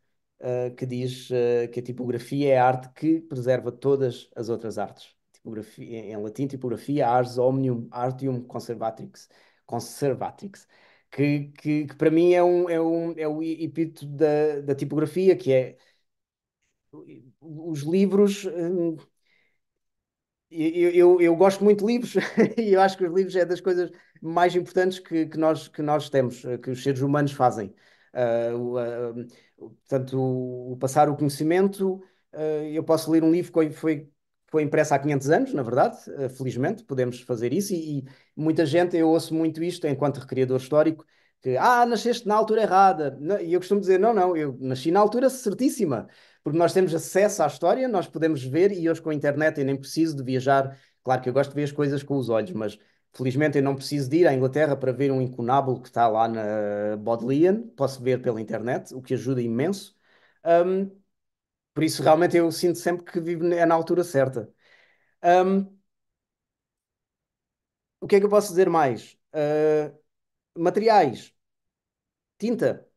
[SPEAKER 3] que diz que a tipografia é a arte que preserva todas as outras artes. Tipografia, em latim, tipografia, ars omnium artium conservatrix. Conservatrix. Que para mim é o epíteto da tipografia, que é os livros. Eu gosto muito de livros e eu acho que os livros é das coisas mais importantes que nós temos, que os seres humanos fazem. Portanto, o passar o conhecimento, Eu posso ler um livro que foi impresso há 500 anos, na verdade, felizmente, podemos fazer isso. E muita gente, eu ouço muito isto enquanto recriador histórico, que, nasceste na altura errada. E eu costumo dizer, não, não, eu nasci na altura certíssima, porque nós temos acesso à história, nós podemos ver, e hoje com a internet eu nem preciso de viajar. Claro que eu gosto de ver as coisas com os olhos, mas felizmente eu não preciso de ir à Inglaterra para ver um incunábulo que está lá na Bodleian, posso ver pela internet, o que ajuda imenso. Um, por isso, realmente, eu sinto sempre que vivo na altura certa. Um, o que é que eu posso dizer mais? Materiais, tinta.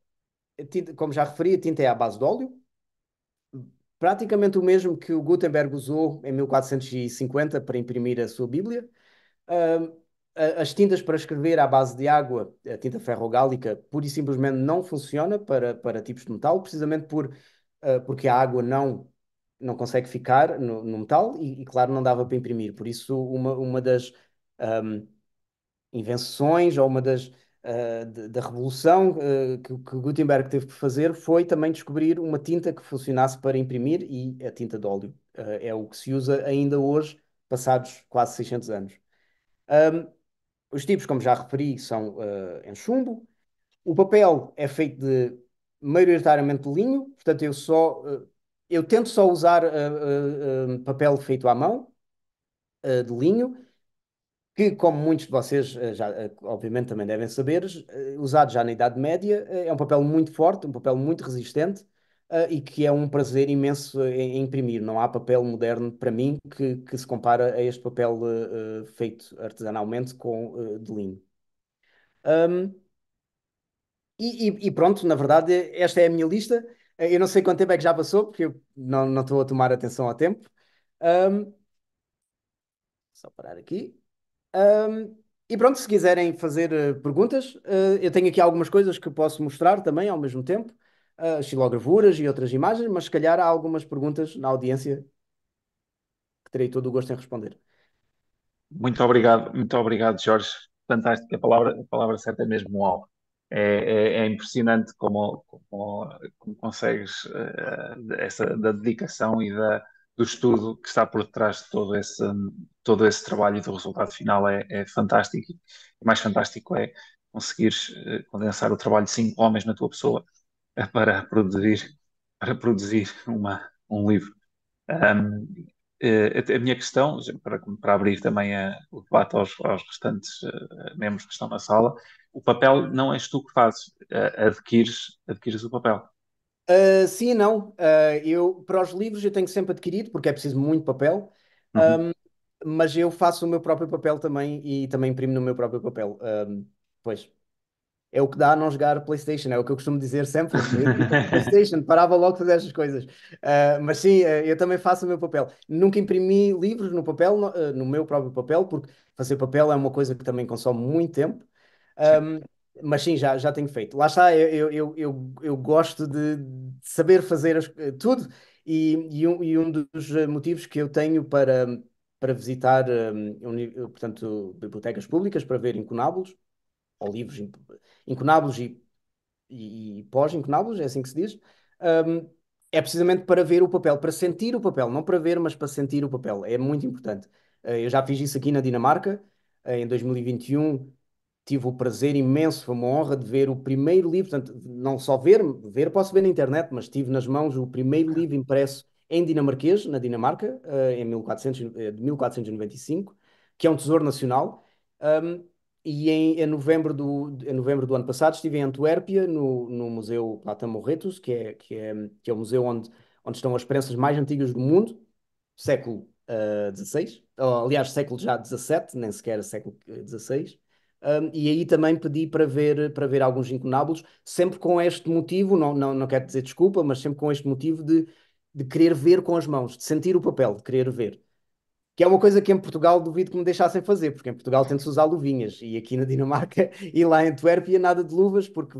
[SPEAKER 3] Como já referi, a tinta é à base de óleo, praticamente o mesmo que o Gutenberg usou em 1450 para imprimir a sua Bíblia. Um, as tintas para escrever à base de água, a tinta ferrogálica, pura e simplesmente não funciona para tipos de metal, precisamente porque a água não consegue ficar no metal e, claro, não dava para imprimir. Por isso, uma das um, invenções ou uma da revolução que Gutenberg teve que fazer foi também descobrir uma tinta que funcionasse para imprimir e a tinta de óleo. É o que se usa ainda hoje, passados quase 600 anos. Um, os tipos, como já referi, são em chumbo. O papel é feito maioritariamente de linho, portanto eu tento só usar papel feito à mão, de linho, que, como muitos de vocês já, obviamente também devem saber, usado já na Idade Média, é um papel muito forte, um papel muito resistente, e que é um prazer imenso em imprimir. Não há papel moderno, para mim, que se compara a este papel feito artesanalmente de linho. Um, e pronto, na verdade, esta é a minha lista. Eu não sei quanto tempo é que já passou, porque eu não estou a tomar atenção ao tempo. Um, só parar aqui. Um, e pronto, se quiserem fazer perguntas, eu tenho aqui algumas coisas que posso mostrar também ao mesmo tempo, xilogravuras e outras imagens, mas se calhar há algumas perguntas na audiência que terei todo o gosto em responder.
[SPEAKER 1] Muito obrigado, Jorge. Fantástico. A palavra certa é mesmo uau. É impressionante como consegues essa da dedicação e do estudo que está por detrás de todo esse trabalho e do resultado final é fantástico. E mais fantástico é conseguires condensar o trabalho de 5 homens na tua pessoa para produzir um livro. Um, a minha questão, para abrir também o debate aos restantes membros que estão na sala, o papel não és tu que fazes, adquires o papel.
[SPEAKER 3] Sim e não. Para os livros eu tenho sempre adquirido, porque é preciso muito papel,
[SPEAKER 1] Uhum.
[SPEAKER 3] mas eu faço o meu próprio papel também e também imprimo no meu próprio papel. Pois. É o que dá a não jogar PlayStation, é o que eu costumo dizer sempre. Eu não tenho PlayStation, parava logo de fazer estas coisas. Mas sim, eu também faço o meu papel. Nunca imprimi livros no papel, no meu próprio papel, porque fazer papel é uma coisa que também consome muito tempo.
[SPEAKER 1] Sim.
[SPEAKER 3] Um, mas sim, já tenho feito. Lá está, eu gosto de saber fazer tudo, e um dos motivos que eu tenho para visitar, portanto, bibliotecas públicas, para ver incunábulos ou livros incunábulos e pós-incunábulos, é assim que se diz, um, é precisamente para ver o papel, para sentir o papel, não para ver, mas para sentir o papel. É muito importante. Eu já fiz isso aqui na Dinamarca, em 2021. Tive o prazer imenso, foi uma honra de ver o primeiro livro, portanto, não só ver posso ver na internet, mas tive nas mãos o primeiro livro impresso em dinamarquês, na Dinamarca, de 1495, que é um tesouro nacional. Um, e em novembro do ano passado estive em Antuérpia, no Museu Plata Morretus, que é o museu onde estão as prensas mais antigas do mundo, século XVI, ou, aliás, século já XVII, nem sequer século XVI. E aí também pedi para ver alguns incunábulos, sempre com este motivo, não quero dizer desculpa, mas sempre com este motivo de querer ver com as mãos, de sentir o papel, de querer ver. Que é uma coisa que em Portugal duvido que me deixassem fazer, porque em Portugal tem-se usar luvinhas, e aqui na Dinamarca e lá em Antuérpia nada de luvas, porque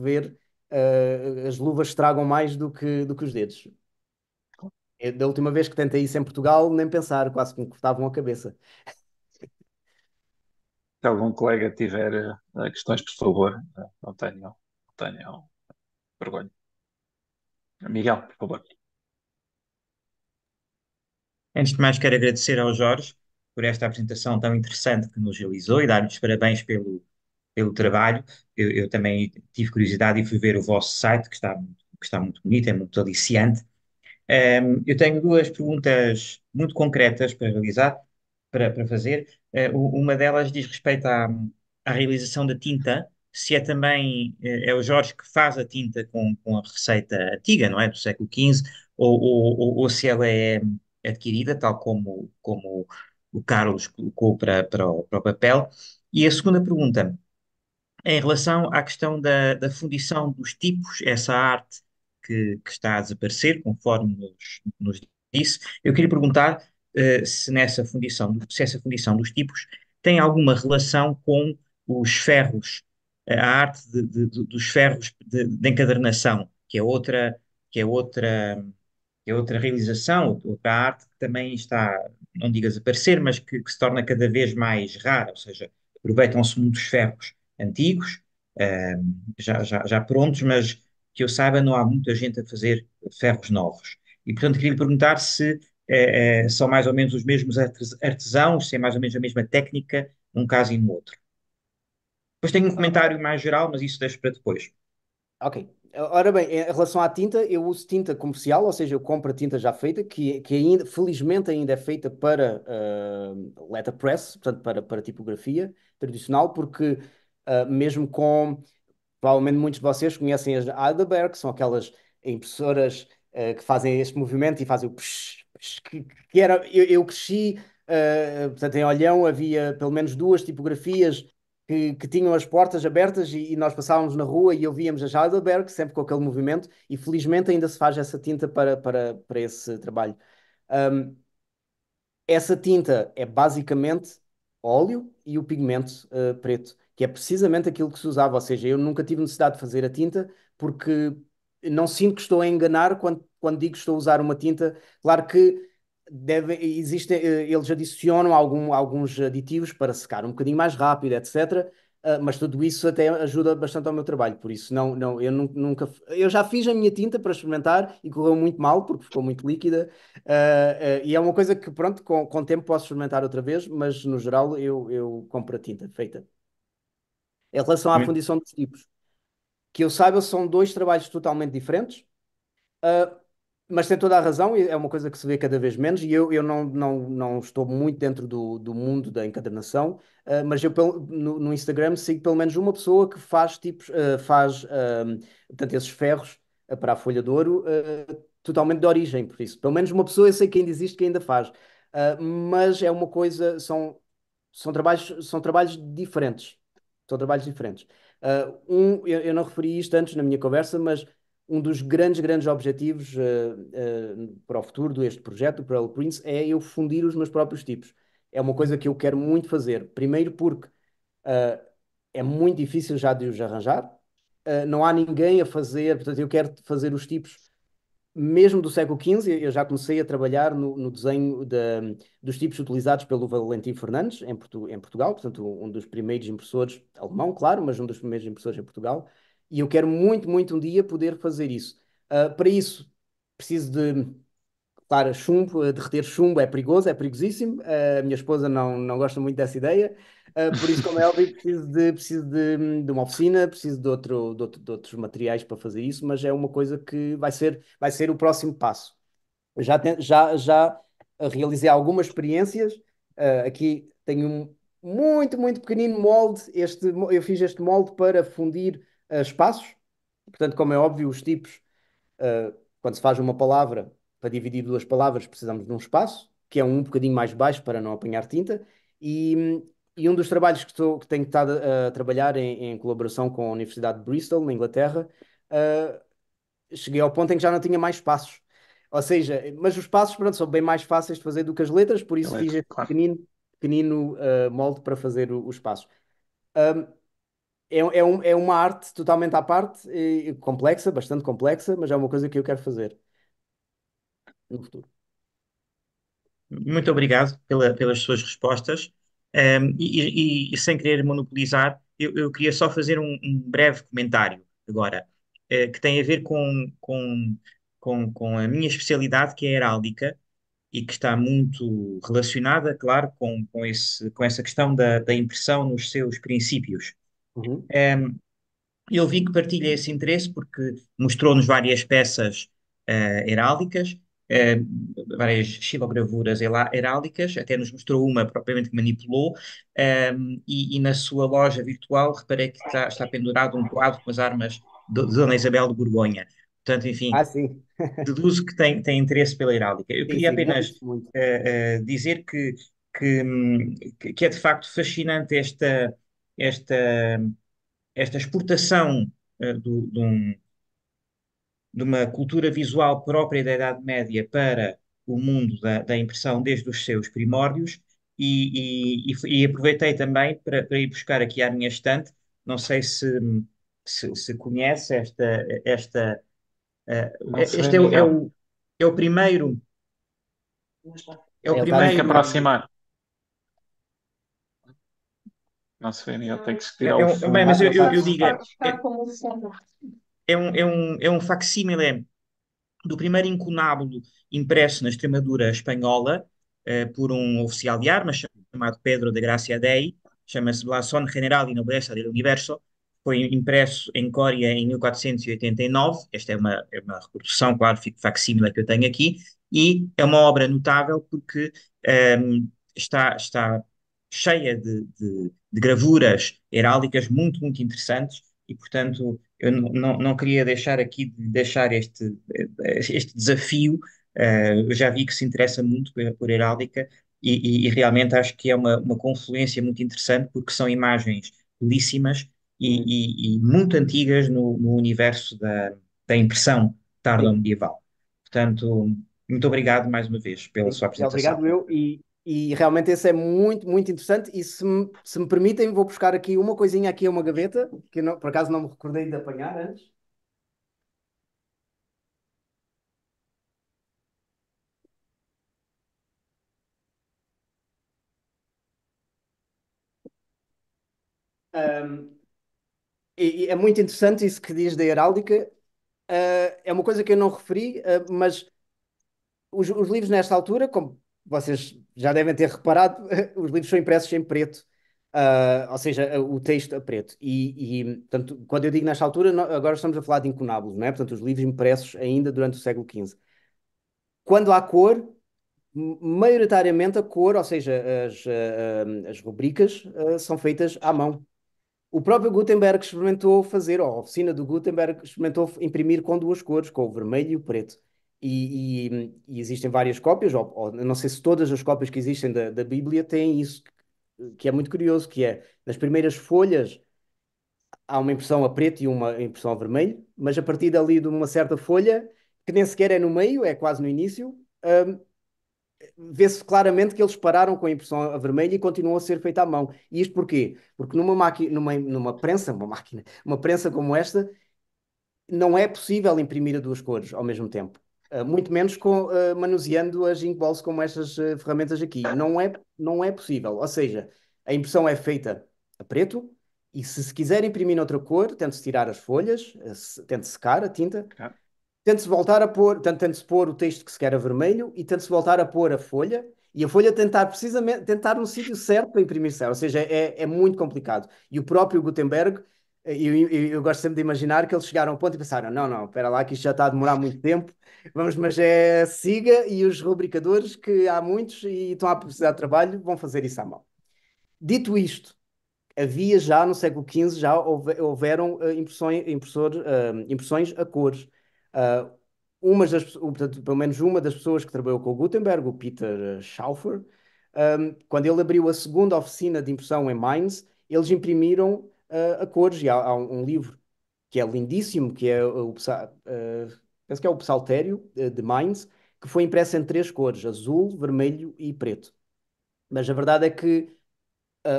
[SPEAKER 3] as luvas estragam mais do que os dedos. Da última vez que tentei isso em Portugal, nem pensar, quase que me cortavam a cabeça.
[SPEAKER 1] Se algum colega tiver questões, por favor, não tenham vergonha. Miguel, por favor.
[SPEAKER 4] Antes de mais, quero agradecer ao Jorge por esta apresentação tão interessante que nos realizou e dar-lhe os parabéns pelo trabalho. Eu também tive curiosidade e fui ver o vosso site, que está muito bonito, é muito aliciante. Eu tenho duas perguntas muito concretas para realizar, para fazer. Uma delas diz respeito à realização da tinta, se é também é o Jorge que faz a tinta com a receita antiga, não é? Do século XV, ou se ela é adquirida, tal como o Carlos colocou para o papel. E a segunda pergunta em relação à questão da fundição dos tipos, essa arte que está a desaparecer, conforme nos disse, eu queria perguntar se nessa fundição, se essa fundição dos tipos tem alguma relação com os ferros, a arte dos ferros de encadernação, que é outra é outra realização, outra arte que também está, não digo a desaparecer, mas que se torna cada vez mais rara, ou seja, aproveitam-se muitos ferros antigos, já prontos, mas que eu saiba, não há muita gente a fazer ferros novos. E, portanto, queria lhe perguntar se são mais ou menos os mesmos artesãos, se é mais ou menos a mesma técnica num caso e no outro. Depois tenho um comentário mais geral, mas isso deixo para depois.
[SPEAKER 3] Ok. Ora bem, em relação à tinta, eu uso tinta comercial, ou seja, eu compro a tinta já feita, que ainda, felizmente ainda é feita para letterpress, portanto, para tipografia tradicional, porque mesmo com, provavelmente muitos de vocês conhecem as Heidelberg, que são aquelas impressoras que fazem este movimento e fazem o psh, psh, que era, eu cresci, portanto, em Olhão havia pelo menos duas tipografias que tinham as portas abertas e nós passávamos na rua e ouvíamos a Heidelberg, sempre com aquele movimento, e felizmente ainda se faz essa tinta para esse trabalho. Um, Essa tinta é basicamente óleo e o pigmento preto, que é precisamente aquilo que se usava. Ou seja, eu nunca tive necessidade de fazer a tinta porque não sinto que estou a enganar quando digo que estou a usar uma tinta. Claro que existem, eles adicionam alguns aditivos para secar um bocadinho mais rápido, etc. Mas tudo isso até ajuda bastante ao meu trabalho. Por isso, não, eu nunca. Eu já fiz a minha tinta para experimentar e correu muito mal porque ficou muito líquida. E é uma coisa que, pronto, com o tempo posso experimentar outra vez, mas no geral eu compro a tinta feita. Em relação à
[SPEAKER 4] Muito,
[SPEAKER 3] fundição dos tipos, que eu saiba, são dois trabalhos totalmente diferentes. Uh, mas tem toda a razão, e é uma coisa que se vê cada vez menos, e eu não estou muito dentro do mundo da encadernação, mas eu no Instagram sigo pelo menos uma pessoa que faz tipos, portanto, esses ferros para a folha de ouro totalmente de origem, por isso. Pelo menos uma pessoa eu sei que ainda existe, que ainda faz. Mas é uma coisa, são trabalhos diferentes. São trabalhos diferentes. Eu não referi isto antes na minha conversa, mas um dos grandes objetivos para o futuro deste projeto, do Pearl Prince, é eu fundir os meus próprios tipos. É uma coisa que eu quero muito fazer. Primeiro porque uh, é muito difícil já de os arranjar. Não há ninguém a fazer, portanto, eu quero fazer os tipos mesmo do século XV. Eu já comecei a trabalhar no desenho dos tipos utilizados pelo Valentim Fernandes em Portugal, portanto, um dos primeiros impressores, alemão, claro, mas um dos primeiros impressores em Portugal. E eu quero muito um dia poder fazer isso. Para isso, preciso de, claro, chumbo, derreter chumbo é perigoso, é perigosíssimo. A minha esposa não gosta muito dessa ideia. Por isso, como é óbvio, preciso de uma oficina, preciso de outros materiais para fazer isso, mas é uma coisa que vai ser o próximo passo. Já realizei algumas experiências. Aqui tenho um muito pequenino molde. Eu fiz este molde para fundir espaços. Portanto, como é óbvio, os tipos quando se faz uma palavra, para dividir duas palavras, precisamos de um espaço, que é um bocadinho mais baixo para não apanhar tinta. E um dos trabalhos que tenho estado a trabalhar em colaboração com a Universidade de Bristol, na Inglaterra, cheguei ao ponto em que já não tinha mais espaços. Ou seja, mas os passos, pronto, são bem mais fáceis de fazer do que as letras, por isso fiz
[SPEAKER 1] Elétrico,
[SPEAKER 3] este
[SPEAKER 1] claro.
[SPEAKER 3] pequenino molde para fazer os passos. É uma arte totalmente à parte, complexa, bastante complexa, mas é uma coisa que eu quero fazer no futuro.
[SPEAKER 4] muito obrigado pelas suas respostas. E sem querer monopolizar, eu queria só fazer um breve comentário agora, que tem a ver com a minha especialidade, que é a heráldica. e que está muito relacionada, claro, com essa questão da impressão nos seus princípios.
[SPEAKER 3] Uhum.
[SPEAKER 4] Eu vi que partilha esse interesse porque mostrou-nos várias peças heráldicas, eh, várias xilogravuras heráldicas, até nos mostrou uma propriamente que manipulou, e na sua loja virtual reparei que está pendurado um quadro com as armas de Dona Isabel de Borgonha. Portanto, enfim,
[SPEAKER 3] Ah, sim.
[SPEAKER 4] deduzo que tem interesse pela heráldica. Eu
[SPEAKER 3] Sim,
[SPEAKER 4] queria
[SPEAKER 3] sim,
[SPEAKER 4] apenas
[SPEAKER 3] muito, muito.
[SPEAKER 4] dizer que é de facto fascinante esta, esta exportação de uma cultura visual própria da Idade Média para o mundo da impressão desde os seus primórdios e aproveitei também para ir buscar aqui à minha estante, não sei se conhece
[SPEAKER 1] Não se vê,
[SPEAKER 4] este
[SPEAKER 1] Miguel.
[SPEAKER 4] é o primeiro, é o
[SPEAKER 3] Ele está a
[SPEAKER 1] Tem que
[SPEAKER 4] primeiro,
[SPEAKER 3] mostrar.
[SPEAKER 1] aproximar. Não se vê, Miguel. Tem que tirar o
[SPEAKER 4] bem,
[SPEAKER 1] fundo.
[SPEAKER 4] mas
[SPEAKER 3] Ele está.
[SPEAKER 4] eu digo,
[SPEAKER 2] Está como fundo.
[SPEAKER 4] é um facsímile do primeiro incunábulo impresso na Extremadura espanhola por um oficial de armas chamado Pedro de Gracia Dei, chama-se Blasón General y Nobleza del Universo, foi impresso em Coria em 1489, esta é uma reprodução, claro, facsímile que eu tenho aqui, e é uma obra notável porque está cheia de gravuras heráldicas muito interessantes e, portanto, eu não queria deixar aqui de deixar este desafio. Eu já vi que se interessa muito por heráldica e realmente acho que é uma confluência muito interessante porque são imagens belíssimas
[SPEAKER 3] Uhum.
[SPEAKER 4] e muito antigas no universo da impressão
[SPEAKER 3] Sim,
[SPEAKER 4] tardo-medieval. Portanto, muito obrigado mais uma vez pela
[SPEAKER 3] sim.
[SPEAKER 4] sua apresentação.
[SPEAKER 3] Obrigado, eu. E realmente esse é muito interessante. E se me permitem, vou buscar aqui uma coisinha aqui a uma gaveta, que por acaso não me recordei de apanhar antes. Ahm, e é muito interessante isso que diz da heráldica. É uma coisa que eu não referi, mas os livros nesta altura, como vocês já devem ter reparado, os livros são impressos em preto. Ou seja, o texto a preto. Portanto, quando eu digo nesta altura, agora estamos a falar de incunábulos, não é? Portanto, os livros impressos ainda durante o século XV. Quando há cor, maioritariamente a cor, ou seja, as rubricas, são feitas à mão. O próprio Gutenberg experimentou fazer, ou a oficina do Gutenberg experimentou imprimir com duas cores, com o vermelho e o preto. E existem várias cópias, ou não sei se todas as cópias que existem da Bíblia têm isso, que é muito curioso, que é, nas primeiras folhas há uma impressão a preto e uma impressão a vermelho, mas a partir dali de uma certa folha, que nem sequer é no meio, é quase no início, vê-se claramente que eles pararam com a impressão a vermelho e continuou a ser feita à mão. E isto porquê? Porque numa máquina, numa prensa, uma prensa como esta, não é possível imprimir a duas cores ao mesmo tempo. Muito menos manuseando as inkballs como estas ferramentas aqui. Não é possível. Ou seja, a impressão é feita a preto e se quiser imprimir noutra cor, tente-se tirar as folhas, tente secar a tinta, tente-se voltar a pôr, portanto, tente-se pôr o texto que se quer a vermelho e tente-se voltar a pôr a folha e a folha tentar precisamente tentar no sítio certo para imprimir certo. Ou seja, é muito complicado. E o próprio Gutenberg, eu gosto sempre de imaginar que eles chegaram ao ponto e pensaram: não, não, espera lá, que isto já está a demorar muito tempo, vamos, mas siga e os rubricadores, que há muitos e estão a precisar de trabalho, vão fazer isso à mão. Dito isto, havia já no século XV, já houveram impressões a cores. Uh, portanto, pelo menos uma das pessoas que trabalhou com o Gutenberg, o Peter Schaufer, quando ele abriu a segunda oficina de impressão em Mainz, eles imprimiram a cores. E há um livro que é lindíssimo, que é penso que é o Psaltério de Mainz, que foi impresso em três cores: azul, vermelho e preto. Mas a verdade é que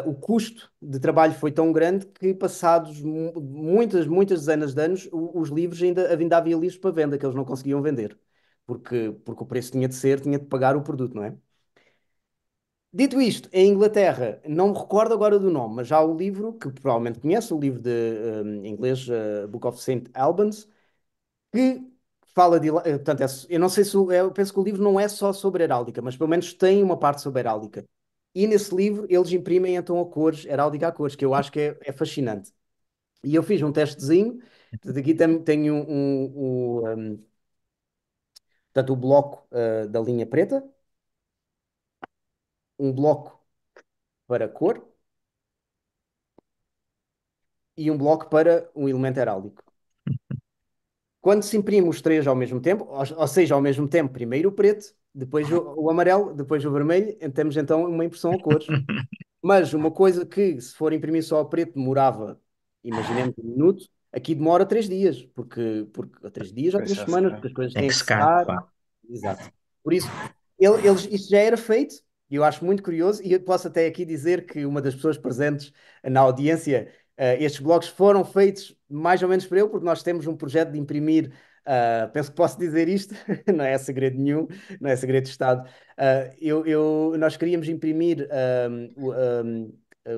[SPEAKER 3] o custo de trabalho foi tão grande que, passados muitas dezenas de anos, os livros ainda havia livros para venda que eles não conseguiam vender, porque o preço tinha de pagar o produto, não é? Dito isto, em Inglaterra, não me recordo agora do nome, mas há o livro que provavelmente conhece, o livro de inglês, Book of St. Albans, que fala de, portanto, eu não sei se, eu penso que o livro não é só sobre heráldica, mas pelo menos tem uma parte sobre heráldica. E nesse livro eles imprimem então a cores, heráldica a cores, que eu acho que é fascinante. E eu fiz um testezinho, portanto, aqui tenho portanto, o bloco da linha preta, um bloco para cor e um bloco para um elemento heráldico. Quando se imprime os três ao mesmo tempo, ou seja, ao mesmo tempo, primeiro o preto, depois o amarelo, depois o vermelho, temos então uma impressão a cores. Mas uma coisa que, se for imprimir só a preto, demorava, imaginemos, um minuto, aqui demora 3 dias, porque 3 dias ou
[SPEAKER 1] Pois
[SPEAKER 3] três
[SPEAKER 1] já se
[SPEAKER 3] semanas,
[SPEAKER 1] calhar.
[SPEAKER 3] porque as coisas
[SPEAKER 4] Tem
[SPEAKER 3] têm
[SPEAKER 4] que
[SPEAKER 3] que
[SPEAKER 4] secar,
[SPEAKER 3] secar.
[SPEAKER 4] claro.
[SPEAKER 3] Exato. Por isso, isso já era feito, e eu acho muito curioso, e eu posso até aqui dizer que uma das pessoas presentes na audiência, estes blogs foram feitos mais ou menos por eu, porque nós temos um projeto de imprimir, penso que posso dizer isto, não é segredo nenhum, não é segredo de Estado. Nós queríamos imprimir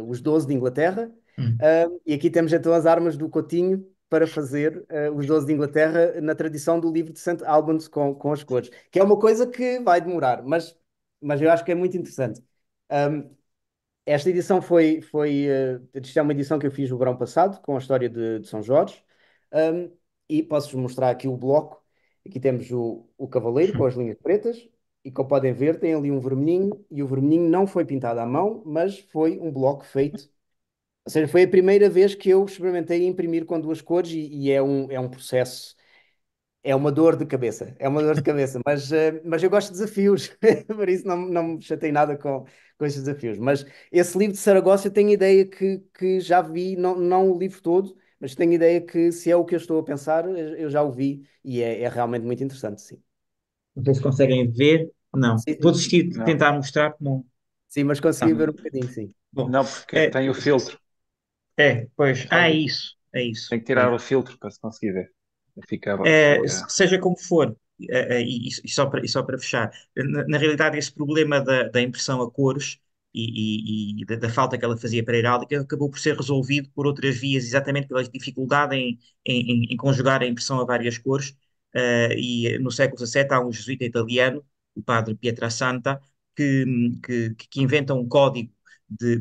[SPEAKER 3] os 12 de Inglaterra,
[SPEAKER 4] Hum.
[SPEAKER 3] e aqui temos então as armas do Coutinho para fazer os 12 de Inglaterra na tradição do livro de St. Albans com as cores, que é uma coisa que vai demorar, mas eu acho que é muito interessante. Um, Esta edição isto é uma edição que eu fiz no verão passado, com a história de São Jorge, Um, e posso-vos mostrar aqui o bloco. Aqui temos o cavaleiro com as linhas pretas, e como podem ver, tem ali um vermelhinho, e o vermelhinho não foi pintado à mão, mas foi um bloco feito. Ou seja, foi a primeira vez que eu experimentei imprimir com duas cores, e é um processo, é uma dor de cabeça, é uma dor de cabeça, mas eu gosto de desafios, por isso não me chatei nada com estes desafios. Mas esse livro de Saragossa eu tenho ideia que já vi, não o livro todo, mas tenho ideia que se é o que eu estou a pensar, eu já o vi e é realmente muito interessante, sim.
[SPEAKER 4] Não sei se conseguem ver. Não.
[SPEAKER 3] Sim,
[SPEAKER 4] Vou
[SPEAKER 3] sim,
[SPEAKER 4] desistir de
[SPEAKER 1] Não,
[SPEAKER 4] tentar mostrar como.
[SPEAKER 3] sim, mas consegui ver
[SPEAKER 4] Não.
[SPEAKER 3] um bocadinho, sim.
[SPEAKER 4] Bom,
[SPEAKER 1] não, porque
[SPEAKER 4] é,
[SPEAKER 1] tem o filtro.
[SPEAKER 4] pois. Ah, é
[SPEAKER 1] Sabe?
[SPEAKER 4] isso. É isso.
[SPEAKER 1] Tem que
[SPEAKER 4] É
[SPEAKER 1] tirar
[SPEAKER 4] isso.
[SPEAKER 1] o filtro para se conseguir ver. Fica.
[SPEAKER 4] Seja como for, e só para fechar, na realidade, esse problema da impressão a cores e da falta que ela fazia para a heráldica acabou por ser resolvido por outras vias, exatamente pela dificuldade em conjugar a impressão a várias cores. E no século XVII há um jesuíta italiano, o padre Pietrasanta, que inventa um código de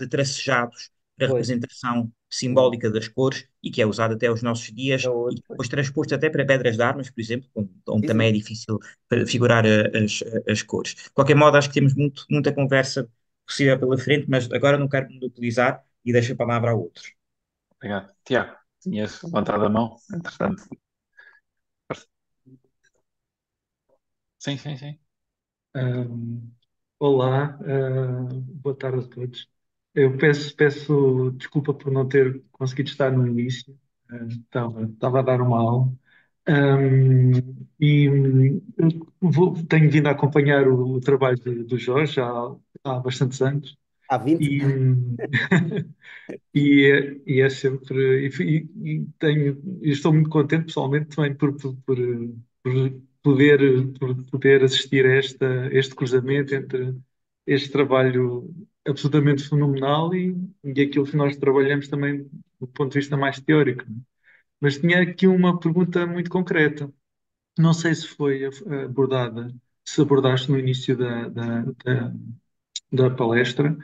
[SPEAKER 4] tracejados para
[SPEAKER 3] Pois,
[SPEAKER 4] representação
[SPEAKER 3] uhum.
[SPEAKER 4] simbólica das cores e que é usado até aos nossos
[SPEAKER 3] É
[SPEAKER 4] dias e
[SPEAKER 3] outro, pois.
[SPEAKER 4] depois transposto até para pedras de armas, por exemplo, onde
[SPEAKER 3] Sim,
[SPEAKER 4] também é
[SPEAKER 3] sim.
[SPEAKER 4] difícil figurar as cores. De qualquer modo, acho que temos muita conversa possível pela frente, mas agora não quero monopolizar e deixo a palavra a outros.
[SPEAKER 1] Obrigado. Tiago, tinhas levantado a mão, entretanto. Sim, sim, sim.
[SPEAKER 5] Ahm, Olá, boa tarde a todos. Eu peço desculpa por não ter conseguido estar no início. Estava a dar uma aula. Ahm, tenho vindo a acompanhar o trabalho do Jorge há bastantes anos.
[SPEAKER 3] Há 20.
[SPEAKER 5] E, e é sempre. E estou muito contente pessoalmente também por poder assistir a este cruzamento entre este trabalho absolutamente fenomenal e aquilo que nós trabalhamos também do ponto de vista mais teórico, né? Mas tinha aqui uma pergunta muito concreta. Não sei se foi abordada, se abordaste no início da palestra,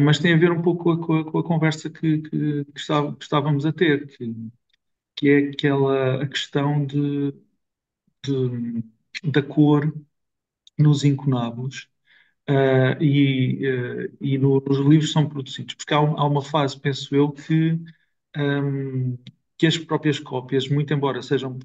[SPEAKER 5] mas tem a ver um pouco com a conversa que estávamos a ter, que é a questão da cor nos incunábulos, nos livros que são produzidos, porque há uma fase, penso eu, um, que as próprias cópias, muito embora sejam,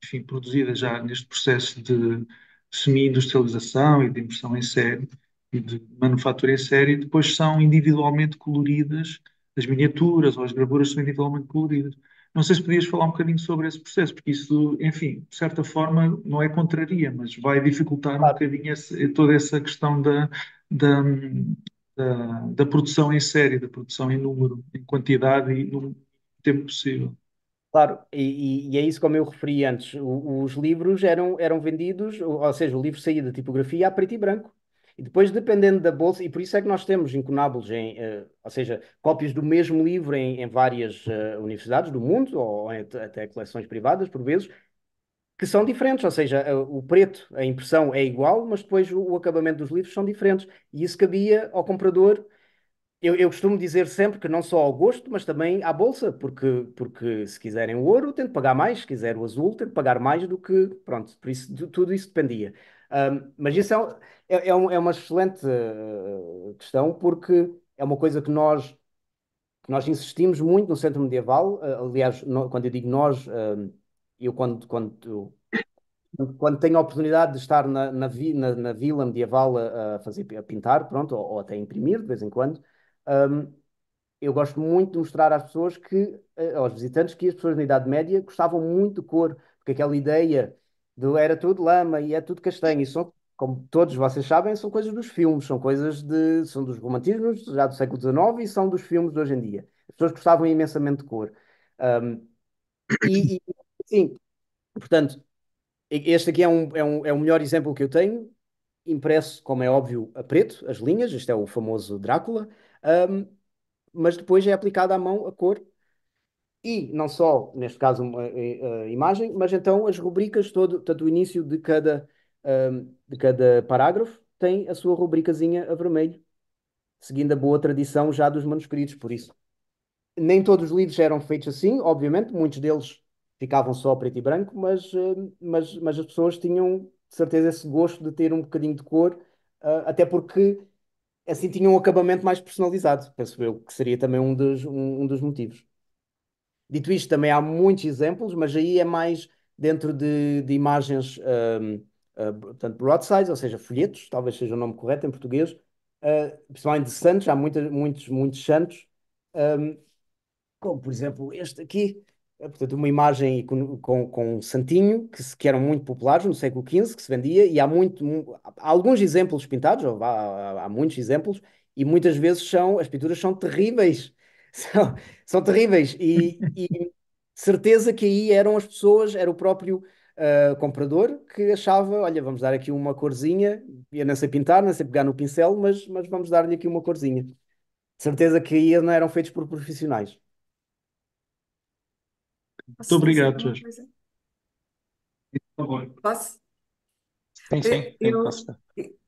[SPEAKER 5] enfim, produzidas já neste processo de semi-industrialização e de impressão em série e de manufatura em série, depois são individualmente coloridas, as miniaturas ou as gravuras são individualmente coloridas. Não sei se podias falar um bocadinho sobre esse processo, porque isso, enfim, de certa forma, não é contraria, mas vai dificultar um
[SPEAKER 3] Claro.
[SPEAKER 5] bocadinho toda essa questão da, da produção em série, da produção em número, em quantidade e no tempo possível.
[SPEAKER 3] Claro, e é isso como eu referi antes. Os livros eram vendidos, ou seja, o livro saía da tipografia a preto e branco. E depois, dependendo da bolsa, e por isso é que nós temos incunábulos, ou seja, cópias do mesmo livro em várias universidades do mundo, ou até coleções privadas, por vezes, que são diferentes, ou seja, o preto, a impressão é igual, mas depois o acabamento dos livros são diferentes. E isso cabia ao comprador. Eu costumo dizer sempre que não só ao gosto, mas também à bolsa, porque se quiserem o ouro, tem de pagar mais, se quiser o azul, tem de pagar mais do que. Pronto, por isso tudo isso dependia. Mas isso é uma excelente questão, porque é uma coisa que nós insistimos muito no centro medieval. Aliás, quando eu digo nós, eu quando tenho a oportunidade de estar na vila medieval a pintar, pronto, ou até imprimir de vez em quando, um, eu gosto muito de mostrar às pessoas aos visitantes, que as pessoas na Idade Média gostavam muito de cor, porque aquela ideia de era tudo lama e é tudo castanho, e são, como todos vocês sabem, são coisas dos filmes, são dos romantismos já do século XIX e são dos filmes de hoje em dia. As pessoas gostavam imensamente de cor. Um, sim, portanto, este aqui é o melhor exemplo que eu tenho, impresso, como é óbvio, a preto, as linhas, este é o famoso Drácula, um, mas depois é aplicada à mão a cor e não só, neste caso, a imagem, mas então as rubricas, tanto o início de cada parágrafo tem a sua rubricazinha a vermelho, seguindo a boa tradição já dos manuscritos, por isso. Nem todos os livros eram feitos assim, obviamente, muitos deles ficavam só preto e branco, mas as pessoas tinham, de certeza, esse gosto de ter um bocadinho de cor, até porque assim tinham um acabamento mais personalizado, penso eu, que seria também um dos motivos. Dito isto, também há muitos exemplos, mas aí é mais dentro de imagens, portanto, broadsides, ou seja, folhetos, talvez seja o nome correto em português, principalmente de santos, há muitos, muitos santos, um, como por exemplo este aqui, portanto, uma imagem com um santinho, que eram muito populares no século XV, que se vendia, e há alguns exemplos pintados, ou há muitos exemplos, e muitas vezes as pinturas são terríveis. São terríveis, e certeza que aí eram as pessoas, era o próprio comprador que achava, olha, vamos dar aqui uma corzinha, eu não sei pintar, não sei pegar no pincel, mas vamos dar-lhe aqui uma corzinha. Certeza que aí não eram feitos por profissionais.
[SPEAKER 5] Muito
[SPEAKER 6] Posso dizer
[SPEAKER 5] obrigado,
[SPEAKER 6] uma
[SPEAKER 5] Jorge.
[SPEAKER 6] coisa?
[SPEAKER 5] Por favor.
[SPEAKER 6] Posso?
[SPEAKER 1] Sim, sim, sim,
[SPEAKER 6] Eu,
[SPEAKER 1] posso.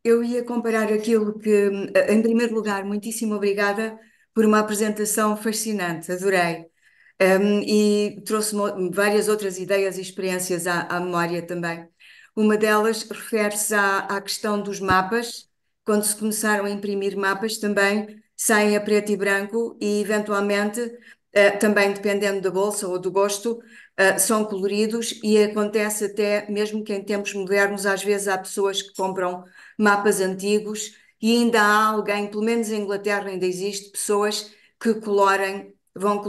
[SPEAKER 6] eu ia comparar aquilo que, em primeiro lugar, muitíssimo obrigada por uma apresentação fascinante, adorei. E trouxe-me várias outras ideias e experiências à memória também. Uma delas refere-se à questão dos mapas. Quando se começaram a imprimir mapas, também saem a preto e branco e, eventualmente, também dependendo da bolsa ou do gosto, são coloridos e acontece até mesmo que em tempos modernos, às vezes há pessoas que compram mapas antigos e ainda há alguém, pelo menos em Inglaterra ainda existe, pessoas que vão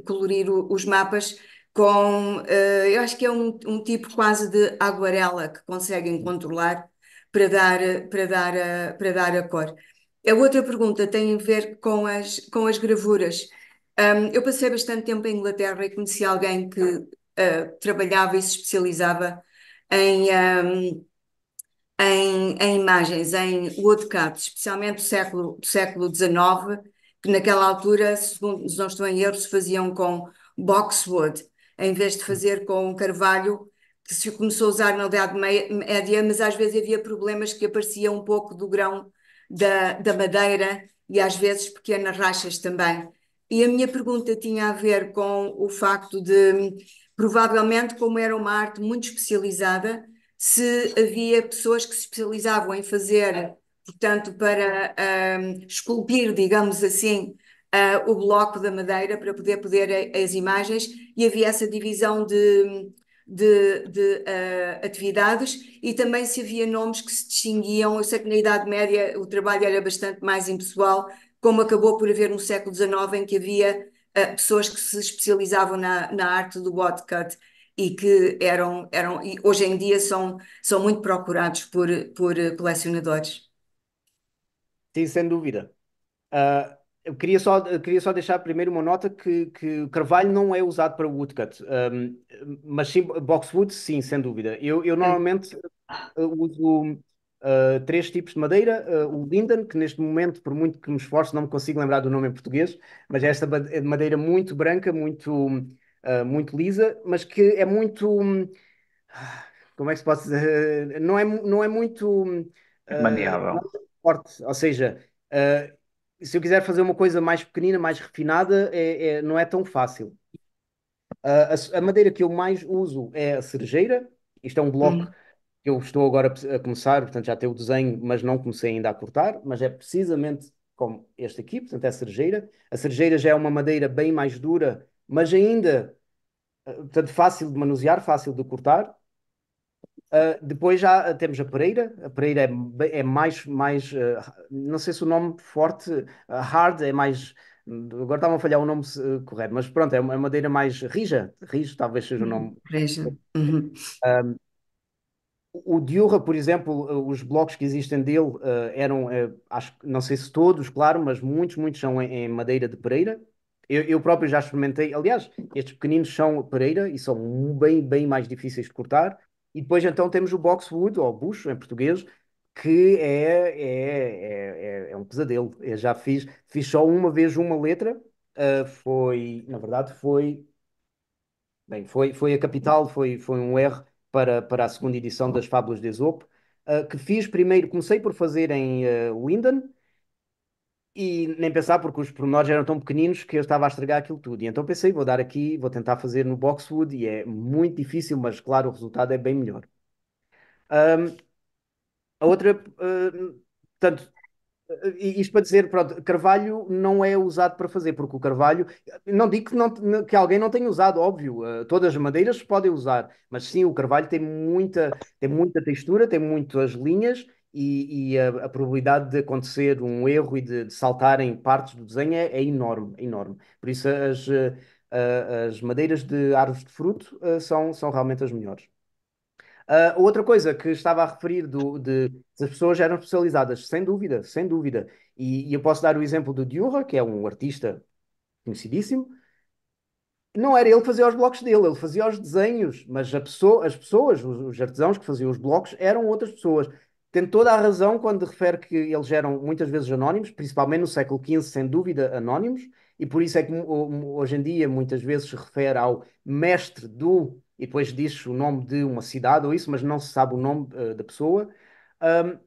[SPEAKER 6] colorir os mapas com, eu acho que é um tipo quase de aguarela que conseguem controlar para dar a cor. A outra pergunta tem a ver com as gravuras. Eu passei bastante tempo em Inglaterra e conheci alguém que trabalhava e se especializava em, em imagens, em woodcut, especialmente do século XIX, que naquela altura, se não estou em erro, se faziam com boxwood, em vez de fazer com carvalho, que se começou a usar na Idade Média, mas às vezes havia problemas que aparecia um pouco do grão da madeira e às vezes pequenas rachas também. E a minha pergunta tinha a ver com o facto de, provavelmente, como era uma arte muito especializada, se havia pessoas que se especializavam em fazer, portanto, para esculpir, digamos assim, o bloco da madeira para poder as imagens, e havia essa divisão de atividades, e também se havia nomes que se distinguiam. Eu sei que na Idade Média o trabalho era bastante mais impessoal, como acabou por haver no século XIX, em que havia pessoas que se especializavam na arte do woodcut e que e hoje em dia são muito procurados por colecionadores.
[SPEAKER 3] Sim, sem dúvida. Eu queria só deixar primeiro uma nota que o carvalho não é usado para woodcut, mas sim, boxwood, sim, sem dúvida. Eu normalmente uso três tipos de madeira. O linden, que neste momento, por muito que me esforce, não me consigo lembrar do nome em português, mas é esta madeira muito branca, muito lisa, mas que é muito. como é que se pode dizer? Não é muito não é
[SPEAKER 1] Maneável.
[SPEAKER 3] muito forte. Ou seja, se eu quiser fazer uma coisa mais pequenina, mais refinada, não é tão fácil. A madeira que eu mais uso é a cerejeira. Isto é um bloco
[SPEAKER 6] Hum,
[SPEAKER 3] que eu estou agora a começar, portanto já tenho o desenho, mas não comecei ainda a cortar, mas é precisamente como este aqui, portanto é a cerejeira. A cerejeira já é uma madeira bem mais dura, mas ainda, portanto, fácil de manusear, fácil de cortar. Depois já temos a pereira é não sei se o nome forte, hard, é mais, agora estava a falhar o nome correto, mas pronto, é uma madeira mais rija, rijo talvez seja o nome.
[SPEAKER 6] veja. Uhum.
[SPEAKER 3] O Diorra, por exemplo, os blocos que existem dele eram, acho, não sei se todos, claro, mas muitos são em madeira de pereira. Eu próprio já experimentei. Aliás, estes pequeninos são pereira e são bem mais difíceis de cortar. E depois então temos o boxwood, ou bucho em português, que é um pesadelo. Eu já fiz só uma vez uma letra. Na verdade, foi a capital, foi um R para a segunda edição das Fábulas de Esopo, que fiz primeiro, comecei por fazer em Linden, e nem pensar porque os pormenores eram tão pequeninos que eu estava a estragar aquilo tudo. E então pensei, vou dar aqui, vou tentar fazer no Boxwood, e é muito difícil, mas claro, o resultado é bem melhor. Ahm, a outra, portanto, isto para dizer, pronto, carvalho não é usado para fazer, porque o carvalho, não digo que alguém não tenha usado, óbvio, todas as madeiras se podem usar, mas sim, o carvalho tem muita textura, tem muitas linhas e a probabilidade de acontecer um erro e de saltarem partes do desenho é enorme, enorme. Por isso as madeiras de árvores de fruto são realmente as melhores. Outra coisa que estava a referir se as pessoas eram especializadas, sem dúvida, sem dúvida. E eu posso dar o exemplo do Diurra, que é um artista conhecidíssimo. Não era ele que fazia os blocos dele, ele fazia os desenhos, mas as pessoas, os artesãos que faziam os blocos eram outras pessoas. Tem toda a razão quando refere que eles eram muitas vezes anónimos, principalmente no século XV, sem dúvida, anónimos, e por isso é que hoje em dia muitas vezes se refere ao mestre e depois diz o nome de uma cidade ou isso, mas não se sabe o nome da pessoa.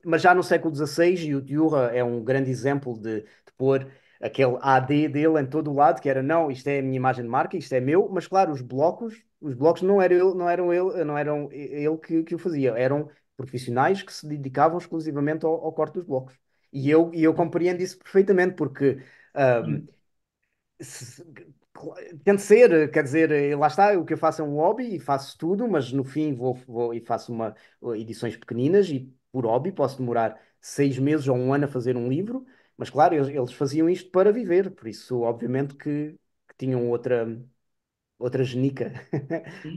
[SPEAKER 3] Mas já no século XVI, e o Diurra é um grande exemplo de pôr aquele AD dele em todo o lado, que era, não, isto é a minha imagem de marca, isto é meu, mas claro, os blocos não eram ele que o fazia, eram profissionais que se dedicavam exclusivamente ao corte dos blocos. E eu compreendo isso perfeitamente, porque ahm,
[SPEAKER 4] Hum.
[SPEAKER 3] se- tento ser, quer dizer, lá está, o que eu faço é um hobby e faço tudo, mas no fim vou e faço edições pequeninas e por hobby posso demorar 6 meses ou um ano a fazer um livro, mas claro, eles faziam isto para viver, por isso obviamente que tinham outra genica.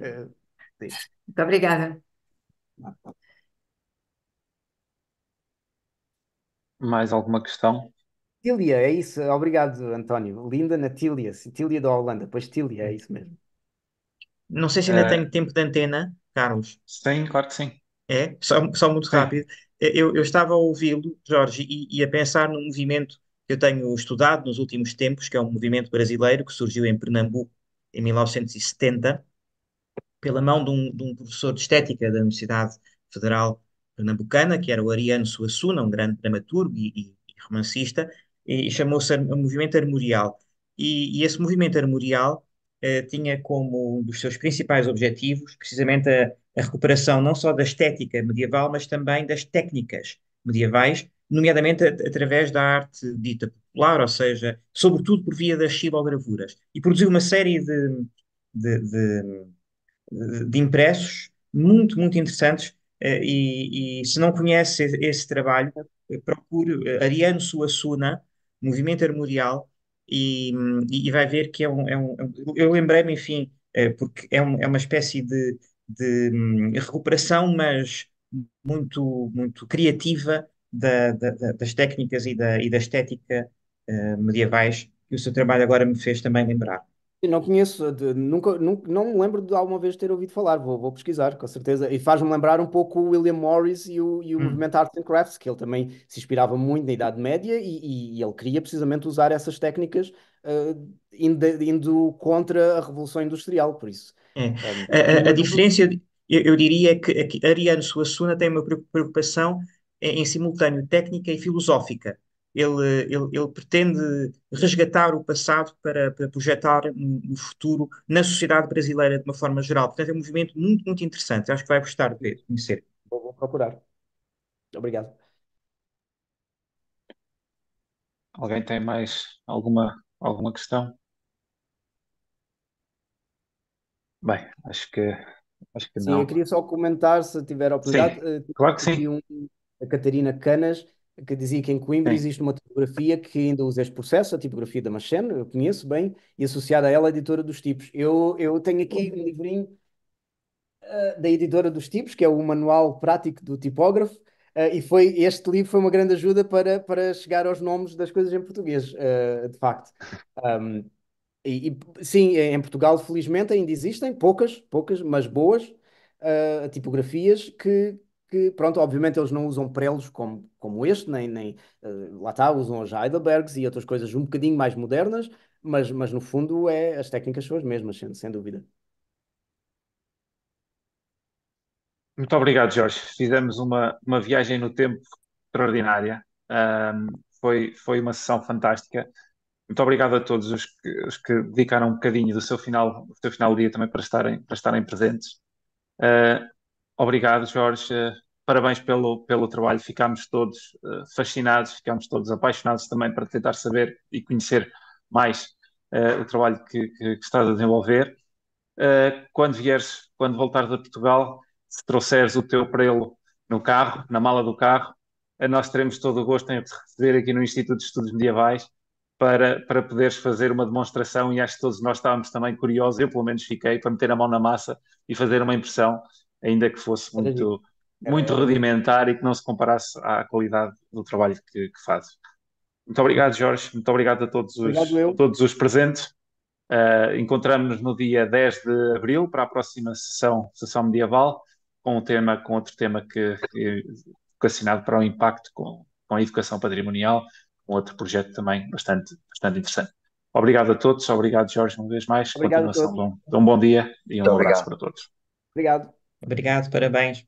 [SPEAKER 3] Eh, sim.
[SPEAKER 6] Muito obrigada.
[SPEAKER 1] Mais alguma questão?
[SPEAKER 3] Tília, é isso, obrigado António. Linda na Tília, Tília da Holanda, pois Tília, é isso mesmo.
[SPEAKER 4] Não sei se ainda
[SPEAKER 1] Eh,
[SPEAKER 4] tenho tempo de antena, Carlos.
[SPEAKER 1] sim, claro que sim.
[SPEAKER 4] É, só muito
[SPEAKER 1] Sim.
[SPEAKER 4] rápido. Eu estava a ouvi-lo, Jorge, e a pensar num movimento que eu tenho estudado nos últimos tempos, que é um movimento brasileiro que surgiu em Pernambuco em 1970, pela mão de um professor de estética da Universidade Federal Pernambucana, que era o Ariano Suassuna, um grande dramaturgo e romancista, e chamou-se Movimento Armorial. E esse movimento armorial tinha como um dos seus principais objetivos precisamente a recuperação não só da estética medieval, mas também das técnicas medievais, nomeadamente através da arte dita popular, ou seja, sobretudo por via das xilogravuras. E produziu uma série de de impressos muito interessantes. E se não conhece esse trabalho, procure Ariano Suassuna, Movimento Armorial, e vai ver que eu lembrei-me, enfim, porque é uma espécie de recuperação, mas muito criativa das técnicas e da estética medievais, que o seu trabalho agora me fez também lembrar.
[SPEAKER 3] Eu não conheço, nunca, não me lembro de alguma vez ter ouvido falar, vou pesquisar, com certeza. E faz-me lembrar um pouco o William Morris e o
[SPEAKER 4] Hum.
[SPEAKER 3] movimento Arts and Crafts, que ele também se inspirava muito na Idade Média e ele queria precisamente usar essas técnicas, indo contra a Revolução Industrial, por isso.
[SPEAKER 4] É.
[SPEAKER 3] Um,
[SPEAKER 4] A
[SPEAKER 3] mas
[SPEAKER 4] diferença, eu diria que Ariano Suassuna tem uma preocupação em simultâneo técnica e filosófica. Ele pretende resgatar o passado para projetar um futuro na sociedade brasileira de uma forma geral. Portanto, é um movimento muito, muito interessante. Acho que vai gostar de conhecer.
[SPEAKER 3] Vou procurar. Obrigado.
[SPEAKER 1] Alguém tem mais alguma questão? Bem, acho que
[SPEAKER 3] Sim, eu
[SPEAKER 1] não.
[SPEAKER 3] queria só comentar, se tiver a
[SPEAKER 1] Sim,
[SPEAKER 3] oportunidade,
[SPEAKER 1] claro que
[SPEAKER 3] aqui
[SPEAKER 1] sim.
[SPEAKER 3] a Catarina Canas, que dizia que em Coimbra
[SPEAKER 1] Sim.
[SPEAKER 3] existe uma tipografia que ainda usa este processo, a tipografia da Machene, eu conheço bem, e associada a ela a editora dos tipos. Eu tenho aqui um livrinho da editora dos tipos, que é o Manual Prático do Tipógrafo, e este livro foi uma grande ajuda para chegar aos nomes das coisas em português, de facto. Um, sim, em Portugal, felizmente, ainda existem poucas, mas boas tipografias pronto, obviamente eles não usam prelos como este, nem lá está, usam os Heidelbergs e outras coisas um bocadinho mais modernas, mas no fundo as técnicas são as mesmas, sem dúvida.
[SPEAKER 1] Muito obrigado, Jorge. Fizemos uma viagem no tempo extraordinária. Foi uma sessão fantástica. Muito obrigado a todos os que dedicaram um bocadinho do seu final do dia também para estarem presentes. Uh, Obrigado, Jorge. Parabéns pelo trabalho. Ficámos todos fascinados, ficámos todos apaixonados também para tentar saber e conhecer mais o trabalho que estás a desenvolver. Quando voltares a Portugal, se trouxeres o teu prelo no carro, na mala do carro, nós teremos todo o gosto em te receber aqui no Instituto de Estudos Medievais para poderes fazer uma demonstração e acho que todos nós estávamos também curiosos, eu pelo menos fiquei, para meter a mão na massa e fazer uma impressão, ainda que fosse
[SPEAKER 3] Era giro.
[SPEAKER 1] muito, muito
[SPEAKER 3] Era muito.
[SPEAKER 1] rudimentar e que não se comparasse à qualidade do trabalho que fazes. Muito obrigado, Jorge. Muito obrigado a todos
[SPEAKER 3] Obrigado,
[SPEAKER 1] os, a
[SPEAKER 3] eu.
[SPEAKER 1] todos os presentes. Encontramos-nos no dia 10 de abril para a próxima sessão medieval, com outro tema que vocacionado para o impacto com a educação patrimonial, com outro projeto também bastante interessante. Obrigado a todos, obrigado Jorge uma vez mais,
[SPEAKER 3] Obrigado a
[SPEAKER 1] continuação
[SPEAKER 3] todos.
[SPEAKER 1] de um bom dia e
[SPEAKER 6] Muito
[SPEAKER 1] um abraço
[SPEAKER 6] obrigado.
[SPEAKER 1] para todos.
[SPEAKER 3] Obrigado.
[SPEAKER 4] Obrigado, parabéns.